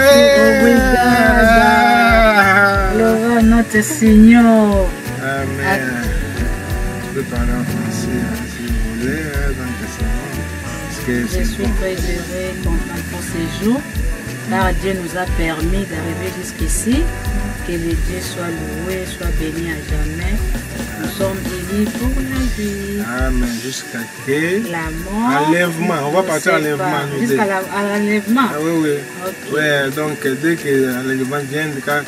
obrigada. Louva Notre Senhor. Amém. Préparons français, si vous voulez, donc je suis très heureux, content pour ce jour, car Dieu nous a permis d'arriver jusqu'ici. Que le Dieu soit loué, soit béni à jamais. Nous sommes unis pour la vie. Amen. Jusqu'à que la mort. Enlèvement. On va partir à l'enlèvement. Jusqu'à l'enlèvement. Ah, oui, oui. Okay. Ouais, donc dès que l'enlèvement vient, quand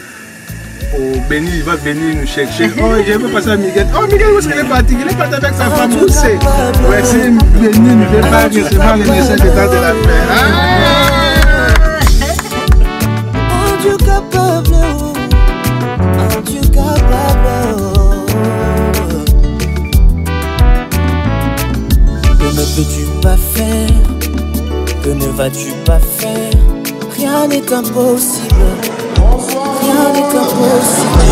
au béni, il va venir nous chercher. Oh, je vais passer à Miguel. Oh, Miguel, où est-ce qu'il est parti? Il est parti avec sa femme. Où c'est? Ouais, c'est béni, ne fait pas recevoir le message de temps de la paix. Oh, Dieu capable. Dieu capable. Que ne peux-tu pas faire? Que ne vas-tu pas faire? Rien n'est impossible. Rien n'est impossible.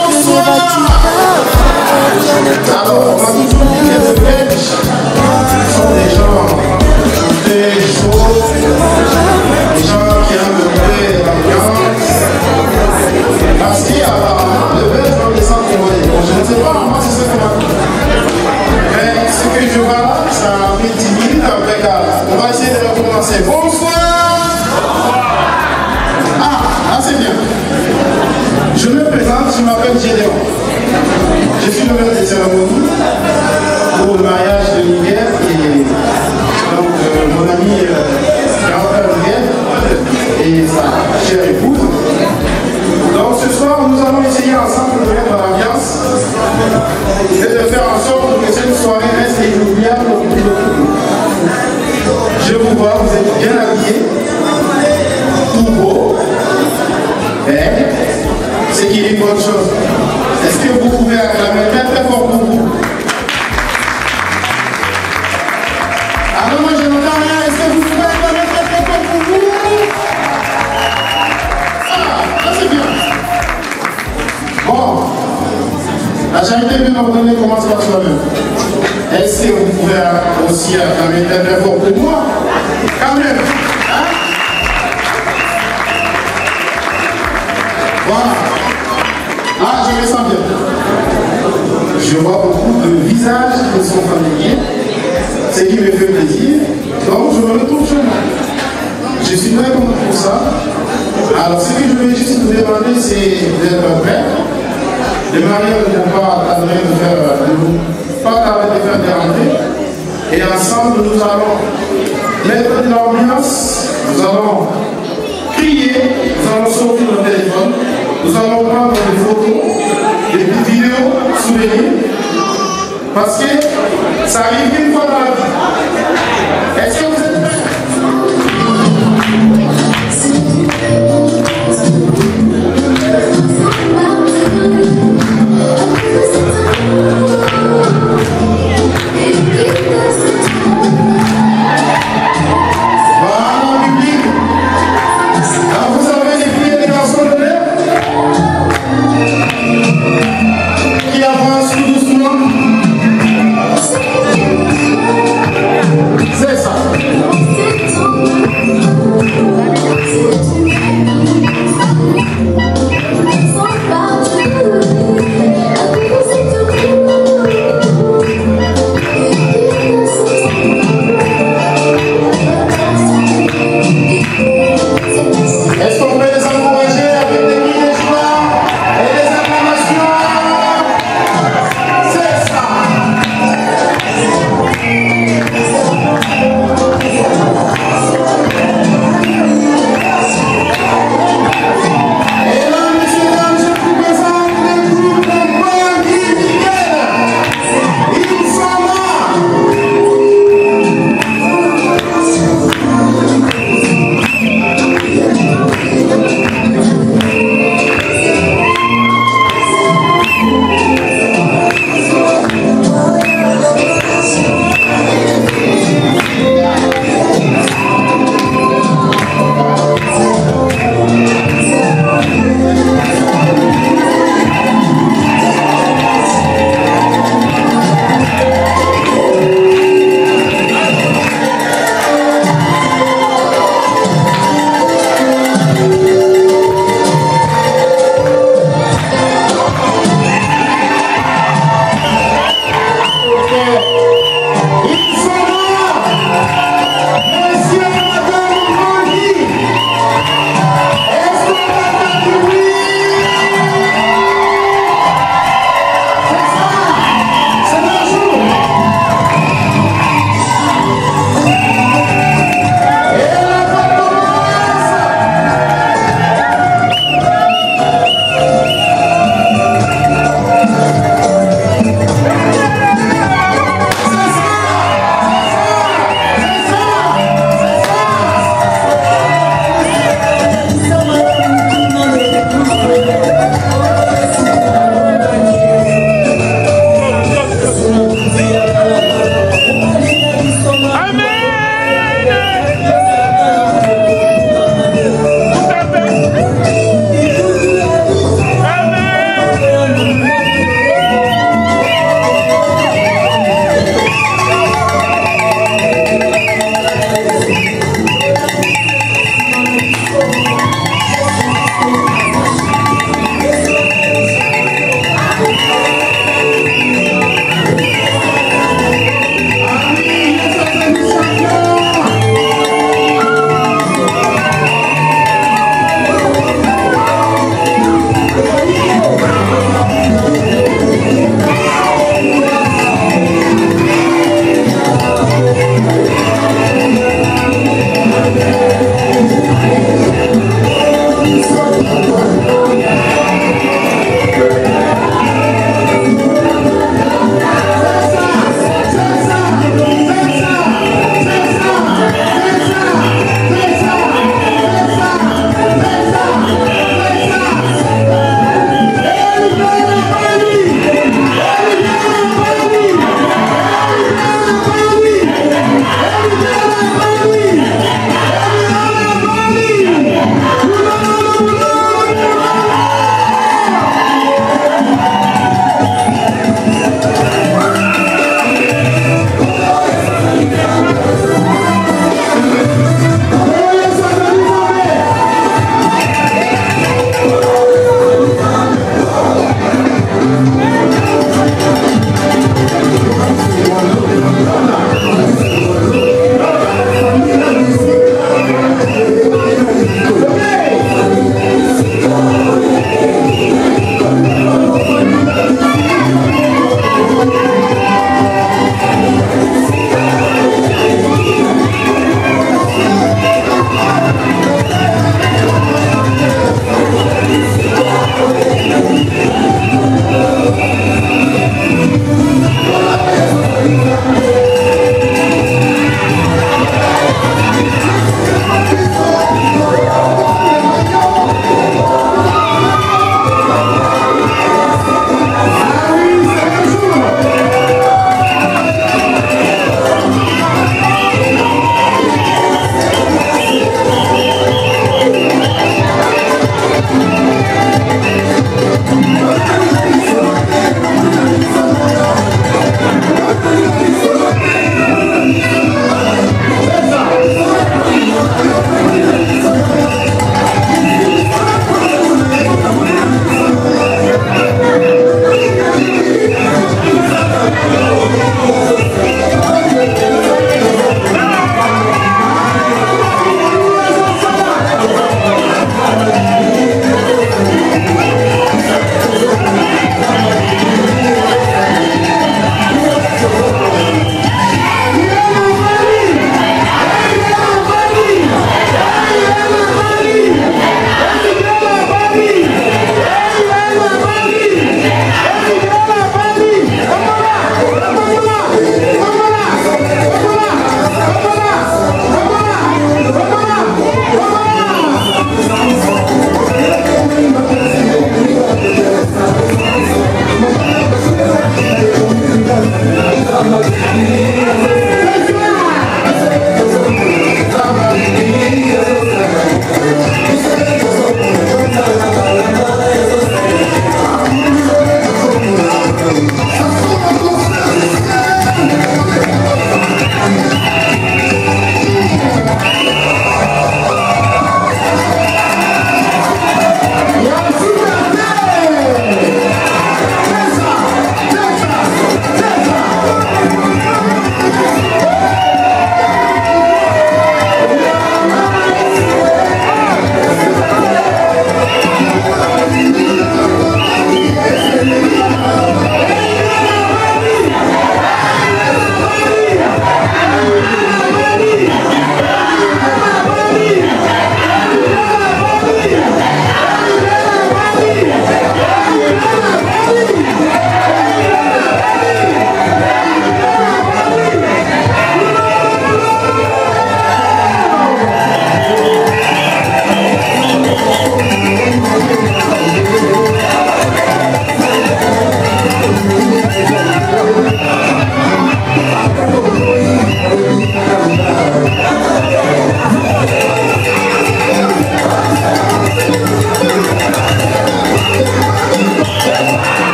Que ne vas-tu pas faire? Rien n'est impossible. Les gens qui aiment le blé, l'ambiance. Merci à le bel dans les centres congolais. Bon, je ne sais pas, moi c'est ce qu'on m'a dit. Mais ce que je vois là, ça a pris 10 minutes après. On va essayer de recommencer. Bonsoir. Ah, là c'est bien. Je me présente, je m'appelle Gédéon. Je suis le maître des cérémonies pour le mariage de Miguel et donc mon ami grand-père Miguel et sa chère épouse. Donc ce soir, nous allons essayer ensemble de mettre l'ambiance et de faire en sorte que cette soirée reste inoubliable pour tout le monde. Je vous vois, vous êtes bien habillés, tout beau, et ce qui est une bonne chose. Est-ce que vous pouvez acclamer très fort pour vous? Alors moi je n'entends rien, est-ce que vous pouvez acclamer très fort pour vous? Ah, c'est bien. Bon, la charité vient d'ordonner commence par soi-même. Est-ce que vous pouvez aussi acclamer très fort pour moi? Quand même, hein? Voilà. Ah, je me sens bien. Je vois beaucoup de visages qui sont familiers, ce qui me fait plaisir. Donc, je me retrouve chez moi. Je suis très content pour ça. Alors, ce que je vais juste vous demander, c'est d'être prêt. Les mariés ne vont pas tarder de faire des rentrées. Et ensemble, nous allons mettre de l'ambiance, nous allons crier, nous allons sortir nos téléphones, nous allons prendre des photos, des vidéos, souvenirs, parce que ça arrive une fois dans la vie. Est-ce que vous êtes prêts? C'est ça.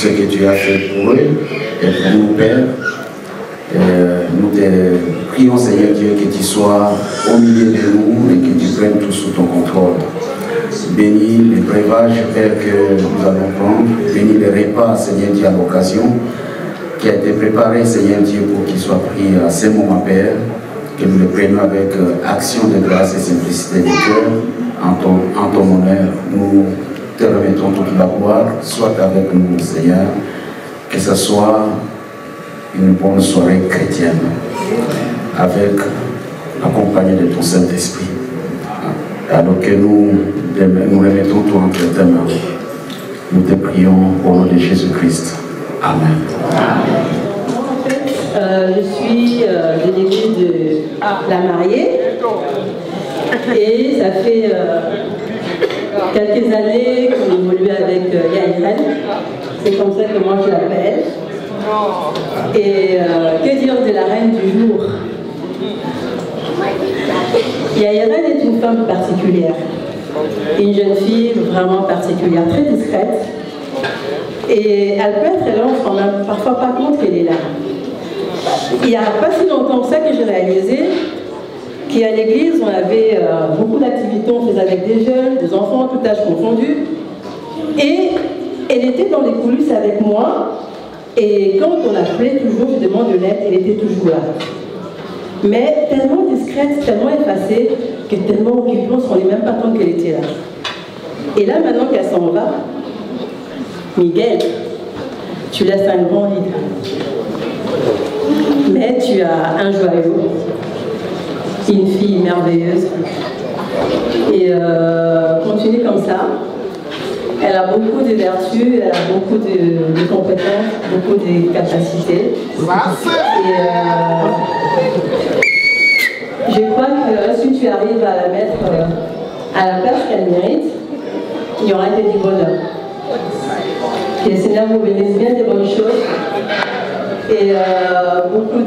ce que tu as fait pour eux et pour nous, Père. Nous te prions, Seigneur Dieu, que tu sois au milieu de nous et que tu prennes tout sous ton contrôle. Bénis les breuvages, Père, que nous allons prendre. Bénis les repas, Seigneur Dieu, à l'occasion qui a été préparé, Seigneur Dieu, pour qu'il soit pris à ce moment, Père. Que nous le prenions avec action de grâce et simplicité de cœur en ton honneur. Nous te remettons toute la gloire. Sois avec nous, Seigneur. Que ce soit une bonne soirée chrétienne avec accompagné de ton Saint-Esprit. Alors que nous remettons tout entre tes mains. Nous te prions au nom de Jésus-Christ. Amen. Je suis de l'église de la mariée et ça fait quelques années qu'on évolue avec Yaïren. C'est comme ça que moi je l'appelle. Et que dire de la reine du jour? Yaïren est une femme particulière, une jeune fille vraiment particulière, très discrète. Et elle peut être là, on ne se rend parfois pas compte qu'elle est là. Il n'y a pas si longtemps que ça que j'ai réalisé qu'à l'église, on avait beaucoup d'activités, on faisait avec des jeunes, des enfants, tout âge confondu. Et elle était dans les coulisses avec moi. Et quand on appelait toujours, je demande de l'aide, elle était toujours là. Mais tellement discrète, tellement effacée, que tellement occupée, on ne se rendait même pas compte qu'elle était là. Et là, maintenant qu'elle s'en va, Miguel, tu laisses un grand vide. Mais tu as un joyau, une fille merveilleuse. Et continue comme ça. Elle a beaucoup de vertus, elle a beaucoup de compétences, beaucoup de capacités. Et je crois que si tu arrives à la mettre à la place qu'elle mérite, il y aura que du bonheur. Que le Seigneur vous bénisse bien des bonnes choses. Et beaucoup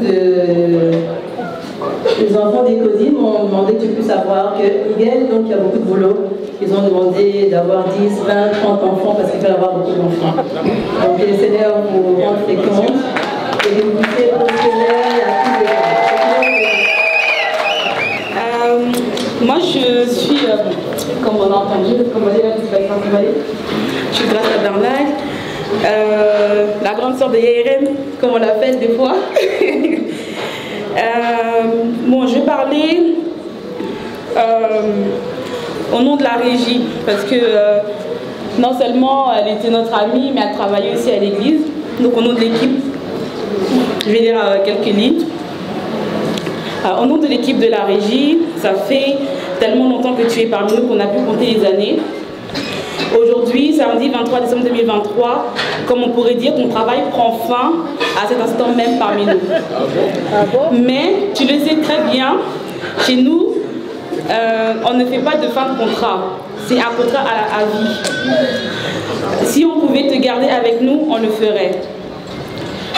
les enfants des cousines m'ont demandé que tu puisses savoir que Miguel, donc il y a beaucoup de boulot. Ils ont demandé d'avoir 10, 20, 30 enfants parce qu'il faut avoir beaucoup d'enfants. Donc que le Seigneur vous rende fréquents et que vous puissiez prospérer à tous les moi je suis, comme on a entendu, je suis grâce à Bernard. La grande sœur de Yaïren, comme on l'appelle des fois. Bon, je vais parler au nom de la régie, parce que non seulement elle était notre amie, mais elle travaillait aussi à l'église. Donc au nom de l'équipe, je vais lire quelques lignes. Au nom de l'équipe de la régie, ça fait tellement longtemps que tu es parmi nous qu'on a pu compter les années. Aujourd'hui, samedi 23 décembre 2023, comme on pourrait dire, ton travail prend fin à cet instant même parmi nous. Mais tu le sais très bien, chez nous, on ne fait pas de fin de contrat. C'est un contrat à vie. Si on pouvait te garder avec nous, on le ferait.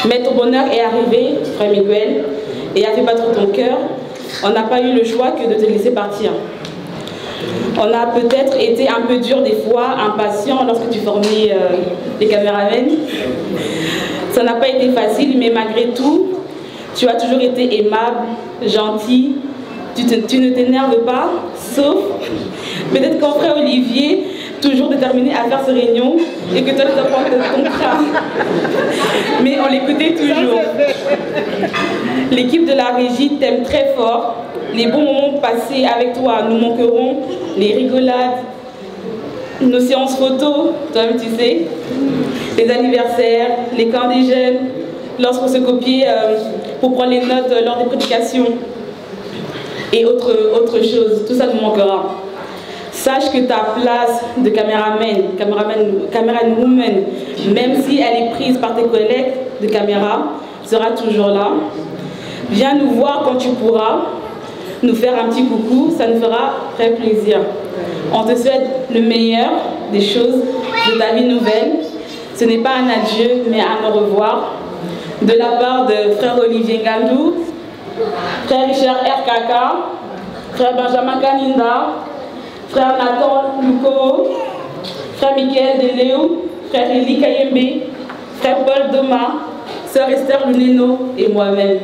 Mais ton bonheur est arrivé, frère Miguel, et a fait battre ton cœur. On n'a pas eu le choix que de te laisser partir. On a peut-être été un peu dur des fois, impatient lorsque tu formais les caméramens. Ça n'a pas été facile, mais malgré tout, tu as toujours été aimable, gentil. Tu ne t'énerves pas, sauf peut-être qu'en frère Olivier, toujours déterminé à faire ses réunions et que toi tu dois prendre ton contrat. Mais on l'écoutait toujours. L'équipe de la régie t'aime très fort. Les bons moments passés avec toi nous manqueront. Les rigolades, nos séances photos, toi-même tu sais, les anniversaires, les camps des jeunes, lorsqu'on se copiait pour prendre les notes lors des prédications et autre chose, tout ça nous manquera. Sache que ta place de caméraman woman, même si elle est prise par tes collègues de caméra, sera toujours là. Viens nous voir quand tu pourras, nous faire un petit coucou, ça nous fera très plaisir. On te souhaite le meilleur des choses de ta vie nouvelle. Ce n'est pas un adieu, mais un au revoir. De la part de frère Olivier Ngandou, frère Richard RKK, frère Benjamin Kaninda, frère Nathan Luko, frère Michael Deléo, frère Eli Kayembe, frère Paul Doma, sœur Esther Luneno et moi-même.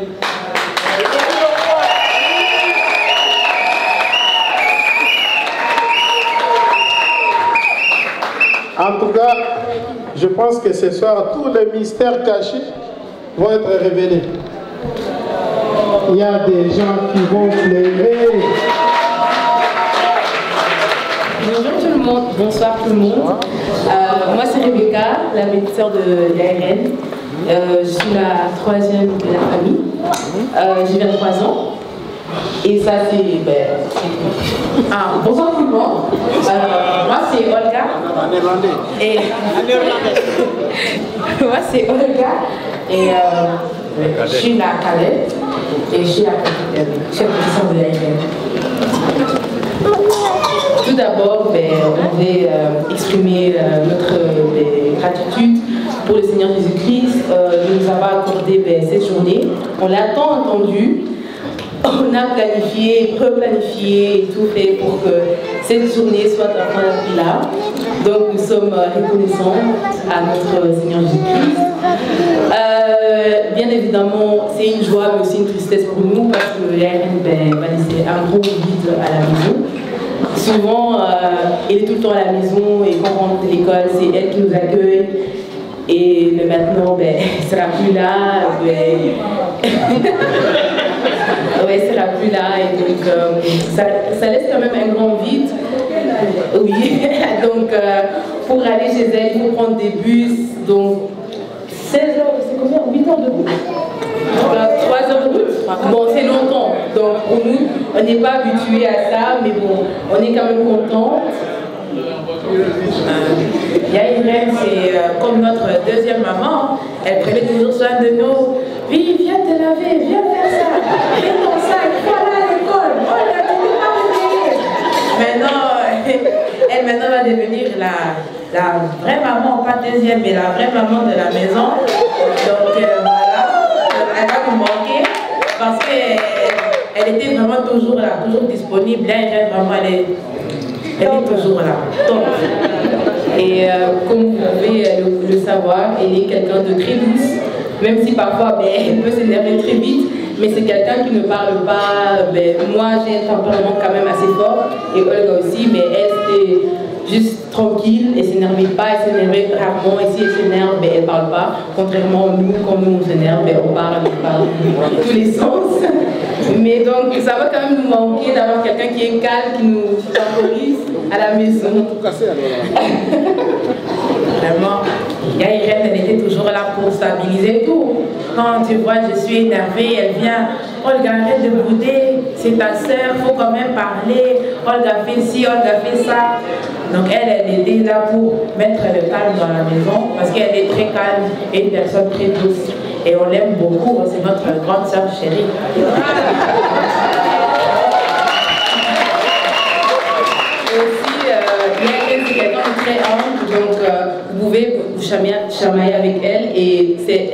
En tout cas, je pense que ce soir, tous les mystères cachés vont être révélés. Il y a des gens qui vont pleurer. Bonjour tout le monde, bonsoir tout le monde. Moi c'est Rebecca, la petite sœur de l'ARN. Je suis la troisième de la famille. J'ai 23 ans. Et ça c'est... bonsoir tout le monde. Moi c'est Olga. Et... moi c'est Olga. Et je suis la cadette. Et je suis la petite sœur de l'ARN. Tout d'abord, on voulait exprimer notre gratitude pour le Seigneur Jésus-Christ de nous avoir accordé cette journée. On l'a tant entendu, on a planifié, replanifié et tout fait pour que cette journée soit vraiment là. Donc nous sommes reconnaissants à notre Seigneur Jésus-Christ. Bien évidemment, c'est une joie mais aussi une tristesse pour nous parce que l'ARN va laisser un gros vide à la maison. Souvent, elle est tout le temps à la maison et quand on rentre de l'école, c'est elle qui nous accueille. Et maintenant, elle ne sera plus là. Elle sera plus là. Et donc, ça laisse quand même un grand vide. Oui. Donc, pour aller chez elle, il faut prendre des bus. Donc, 16 heures, c'est combien? 8 heures de route. 3 heures de route. Bon, c'est longtemps. Donc, pour nous, on n'est pas habitué à ça, mais bon, on est quand même content. Yaïren, c'est comme notre deuxième maman. Elle prenait toujours soin de nous. Oui, viens te laver, viens faire ça. Fais ton sac, voilà à l'école. Oh, là, tu ne peux pas venir. Maintenant, va devenir la vraie maman, pas deuxième, mais la vraie maman de la maison. Donc, voilà. Elle va nous manquer parce qu'elle était vraiment toujours là, toujours disponible. Là, elle est toujours là. Donc, et comme vous pouvez le savoir, elle est quelqu'un de très douce, même si parfois elle peut s'énerver très vite, mais c'est quelqu'un qui ne parle pas. Moi, j'ai un tempérament quand même assez fort, et Olga aussi, mais elle, c'était juste tranquille, elle ne s'énervait pas, elle s'énervait rarement, et si elle s'énerve, elle ne parle pas. Contrairement à nous, quand nous on s'énerve, on parle dans tous les sens. Mais donc, ça va quand même nous manquer d'avoir quelqu'un qui est calme, qui nous favorise à la maison. Vraiment, Yaïren, elle était toujours là pour stabiliser tout. Quand tu vois, je suis énervée, elle vient. Olga, arrête de bouder, c'est ta soeur, il faut quand même parler. Olga fait ci, Olga fait ça. Donc elle était là pour mettre le calme dans la maison parce qu'elle est très calme et une personne très douce. Et on l'aime beaucoup, c'est notre grande sœur chérie. Aussi, c'est quelqu'un de très humble, donc vous pouvez vous chamailler avec elle et c'est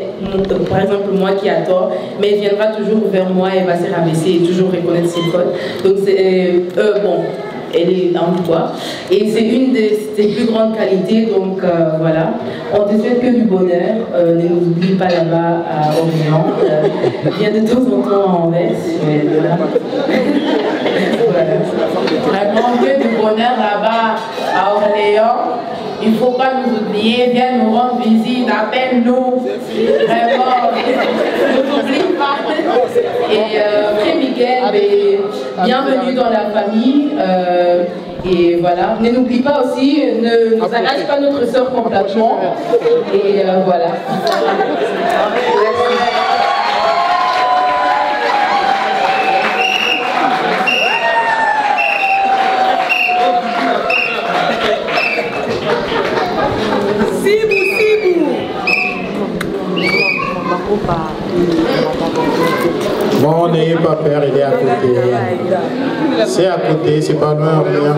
par exemple moi qui a tort, mais elle viendra toujours vers moi et va se rabaisser et toujours reconnaître ses fautes. Donc c'est bon. Elle est en toi. Et c'est une de ses plus grandes qualités, donc voilà. On te souhaite que du bonheur. Ne nous oublie pas là-bas à Orléans. Viens de temps en temps en Anvers. Voilà. Vraiment que du bonheur là-bas à Orléans. Il ne faut pas nous oublier. Viens nous rendre visite. Appelle-nous. Vraiment. Ne nous oublie pas. Et Frère Miguel, bienvenue dans la famille. Et voilà, ne n'oublie pas aussi, ne nous arrache pas notre sœur complètement. Et voilà. Bon, n'ayez pas peur, il est à côté. C'est à côté, c'est pas loin, rien.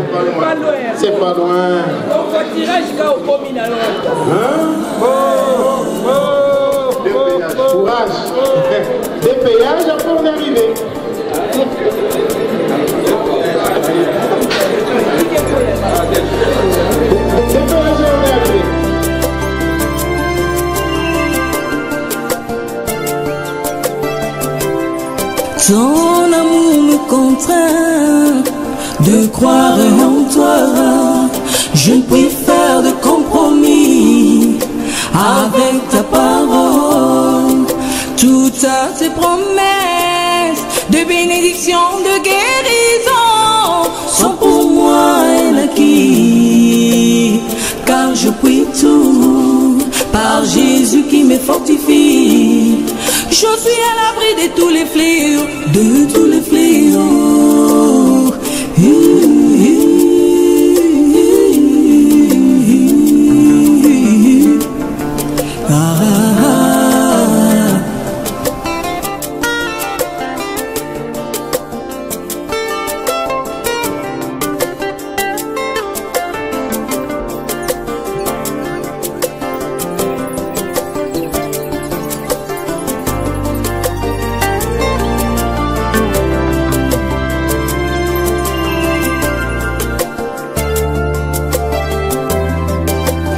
C'est pas loin. Courage. Des péages, après on est arrivé. Des péages, on est arrivé. Ton amour me contraint de croire en toi. Je ne puis faire de compromis avec ta parole. Toutes tes promesses de bénédiction, de guérison sont pour moi un acquis, car je prie tout par Jésus qui me fortifie. Je suis à l'abri de tous les fléaux, de tous les fléaux.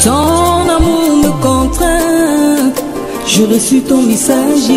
Ton amour me contraint, je reçus ton message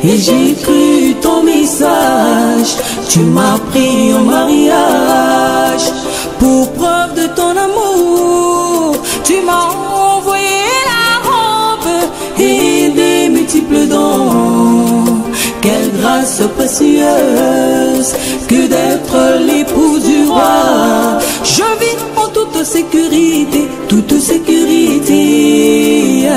et j'ai cru ton message. Tu m'as pris en mariage pour preuve de ton amour. Tu m'as envoyé la robe et des multiples dons. Quelle grâce précieuse que d'être l'époux du roi. Je vis en toute sécurité, toute sécurité.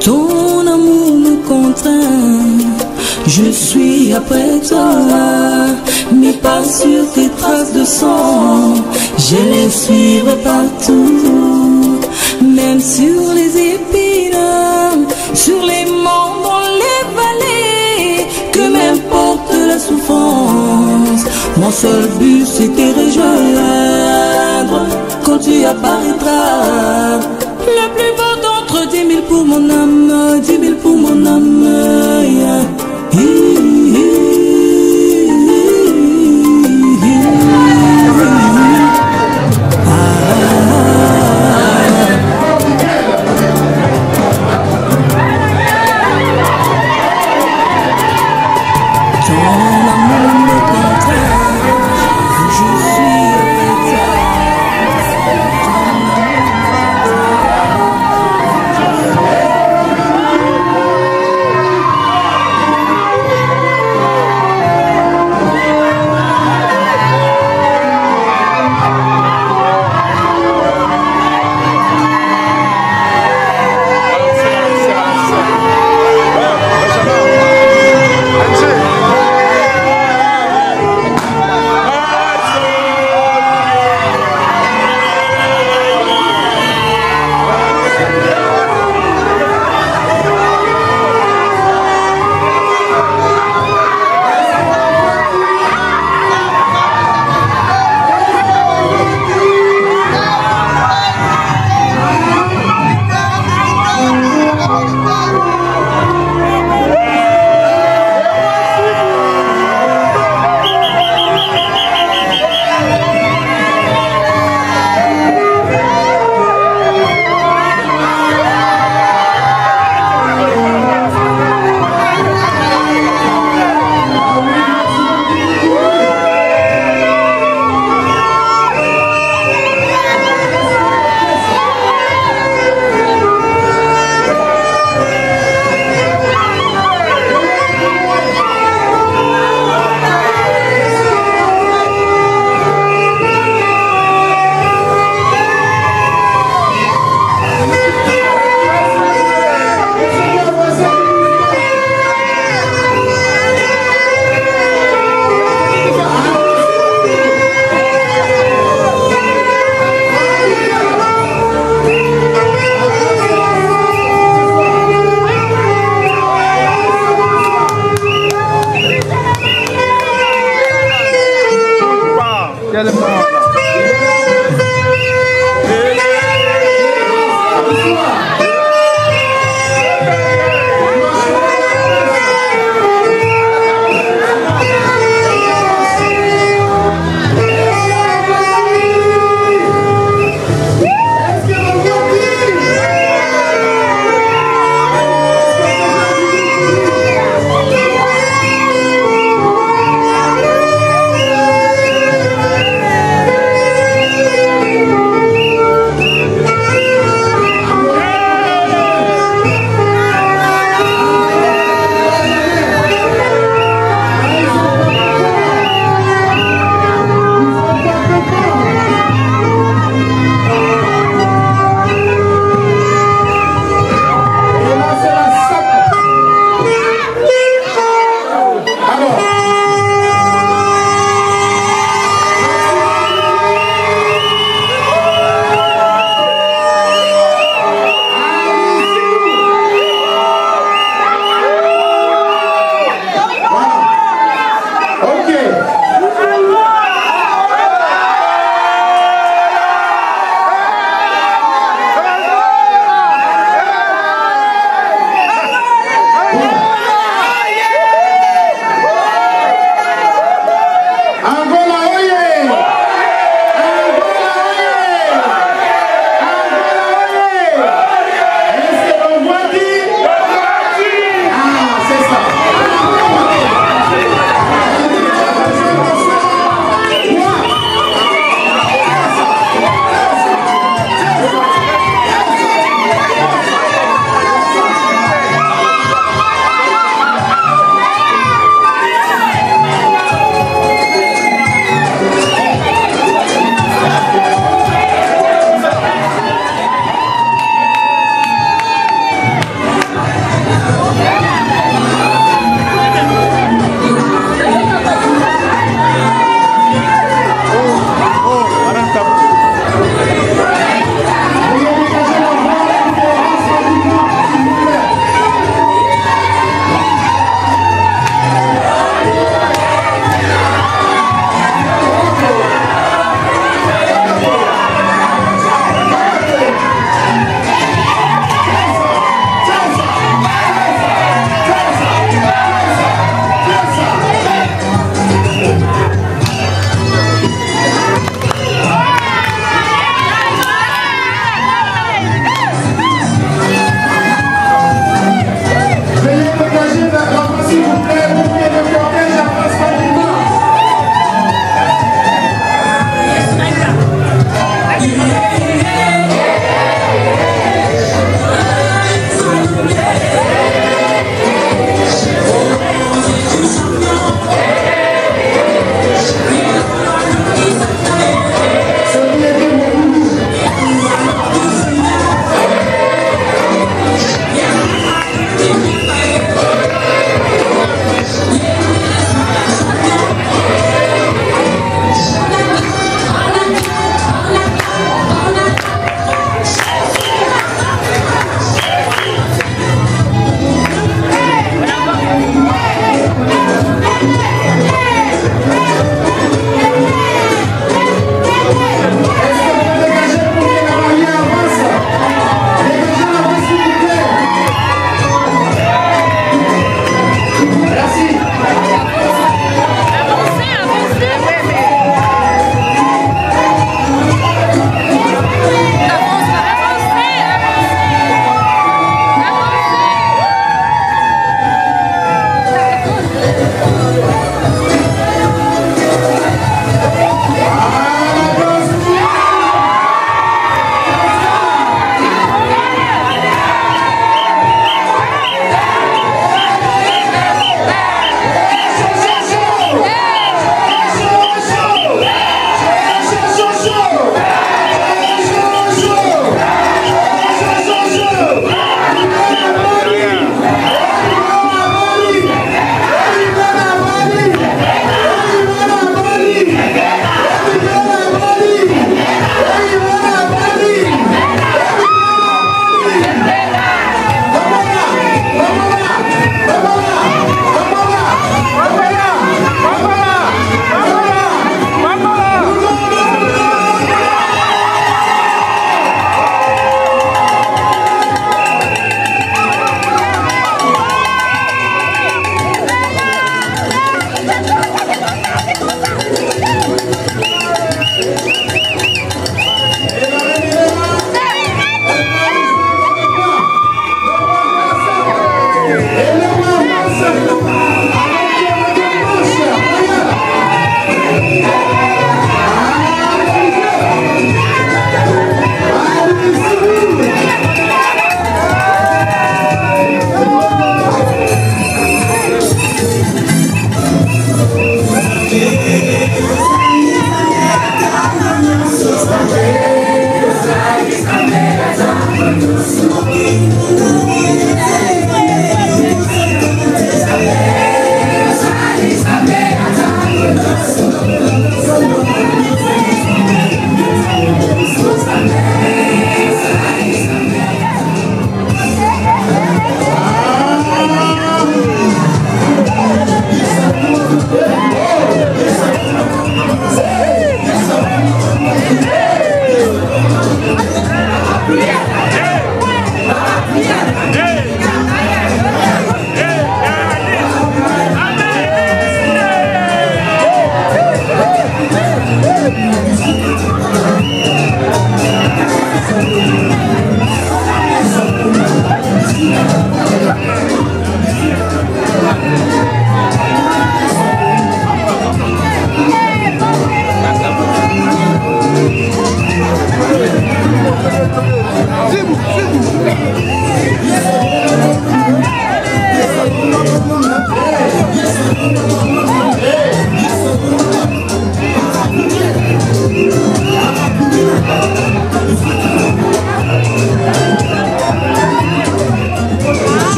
Ton amour me contraint, je suis après toi, mais pas sur tes traces de sang. Je les suivrai partout, même sur les épines, sur les monts, dans les vallées. Que m'importe la souffrance, mon seul but c'est te rejoindre quand tu apparaîtras. Le plus beau d'entre 10 000 pour mon âme, 10 000 pour mon âme.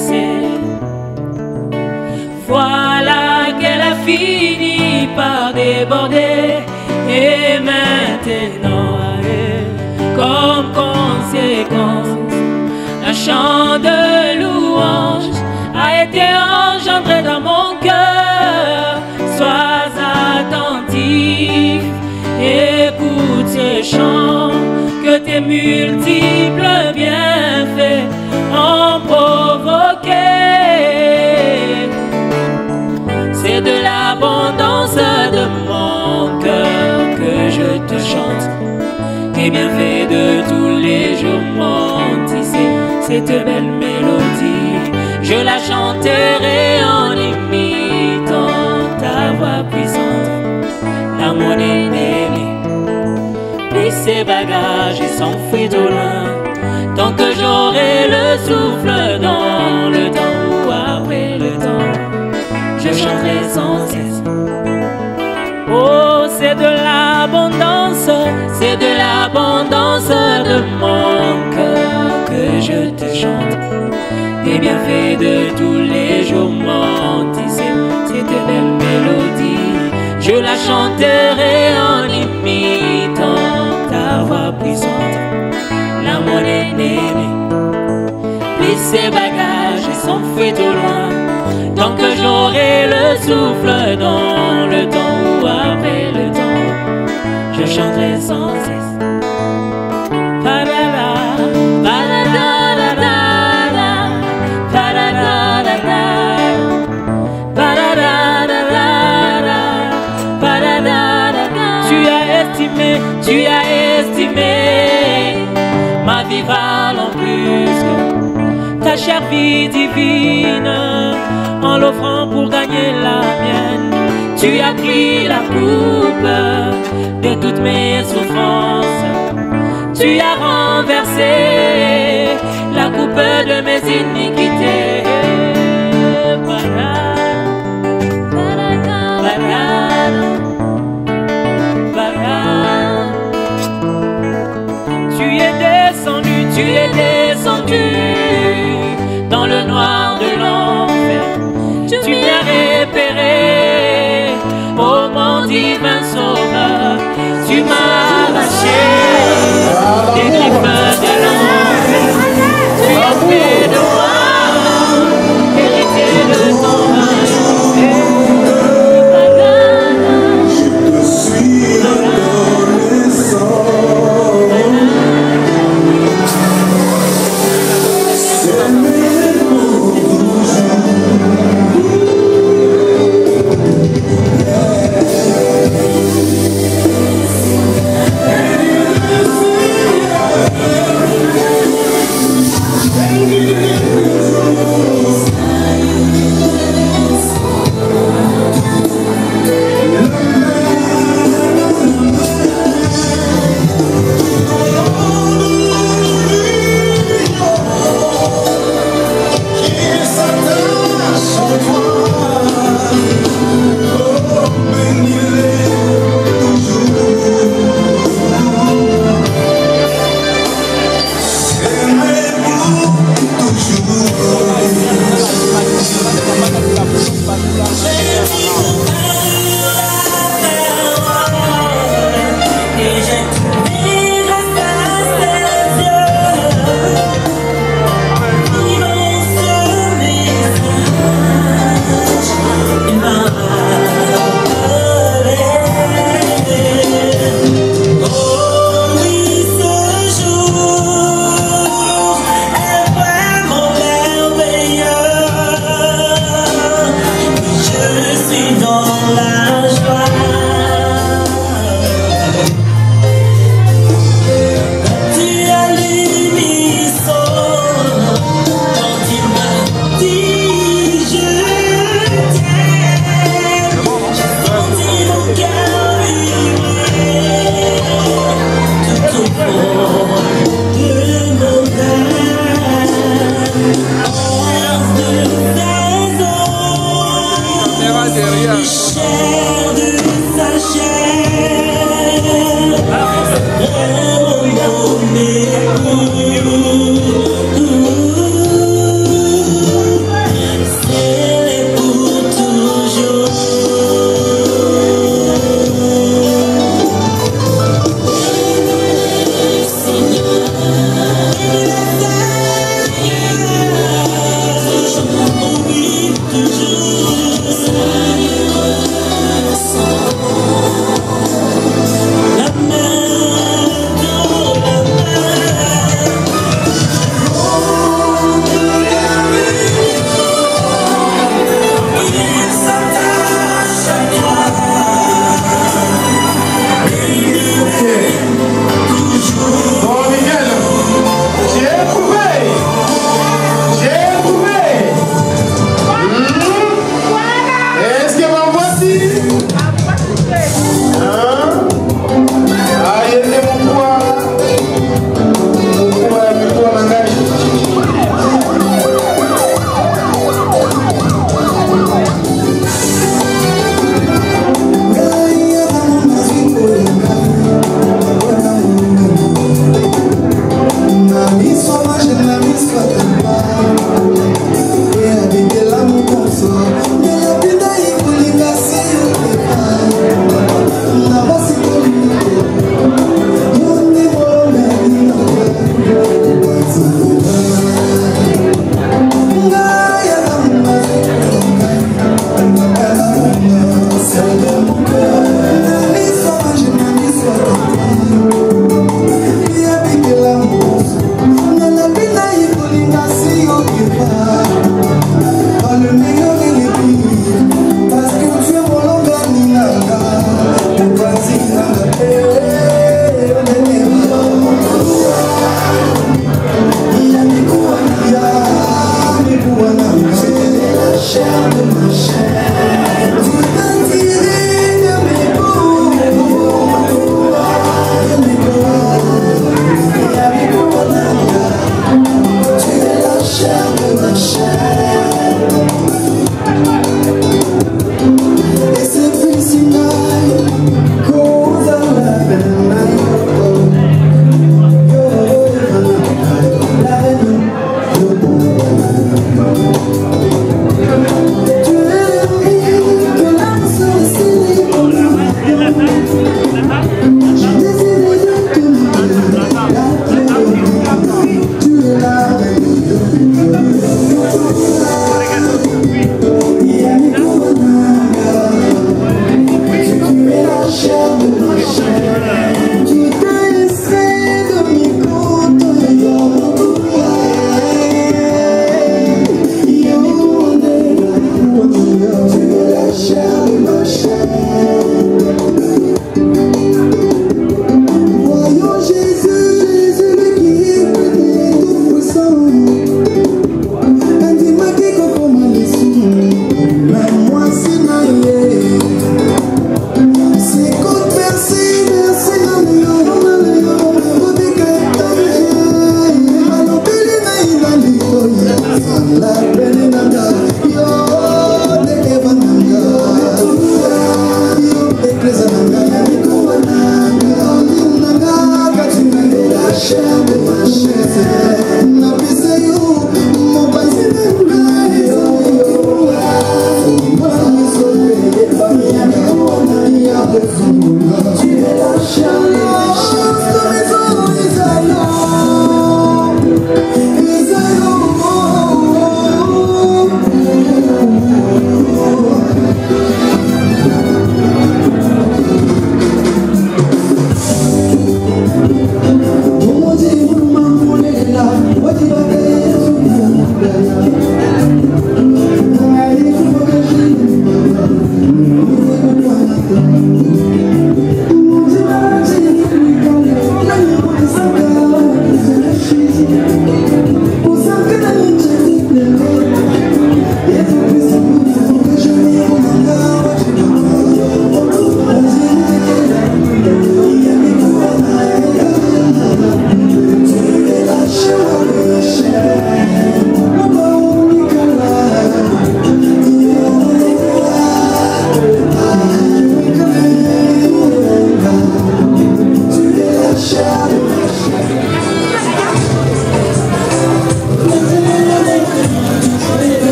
cesser. Voilà qu'elle a fini par déborder. Et maintenant, comme conséquence, un chant de louange a été engendré dans mon cœur. Sois attentif, écoute ce chant, que tes multiples bienfaits ont provoqué. C'est de l'abondance de mon cœur que je te chante. Tes bienfaits de tous les jours m'ont tissé cette belle mélodie. Je la chanterai en imitant ta voix puissante. La mon aimé plie ses bagages et s'enfuit au loin. Tant que j'aurai le souffle dans le temps ou après le temps, je chanterai sans cesse. Oh, c'est de l'abondance de mon cœur que je te chante. Tes bienfaits de tous les jours m'ont tissé cette belle mélodie. Je la chanterai en imitant ta voix puissante. La mon aimé plie ses bagages et s'enfuit au loin. Tant que j'aurai le souffle dans le temps ou après le temps, je chanterai sans cesse. Tu as estimé ma vie valant plus que ta chère vie divine, en l'offrant pour gagner la mienne. Tu as pris la coupe de toutes mes souffrances. Tu as renversé la coupe de mes iniquités. Tu es descendu dans le noir de l'enfer. Tu m'as repéré, ô mon divin sauveur. Tu m'as arraché des griffes de l'enfer. Tu as fait de moi héritier de ton royaume. Je te suis reconnaissant.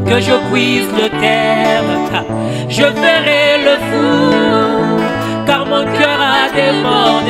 Que je puisse le taire, je ferai le fou, car mon cœur a débordé.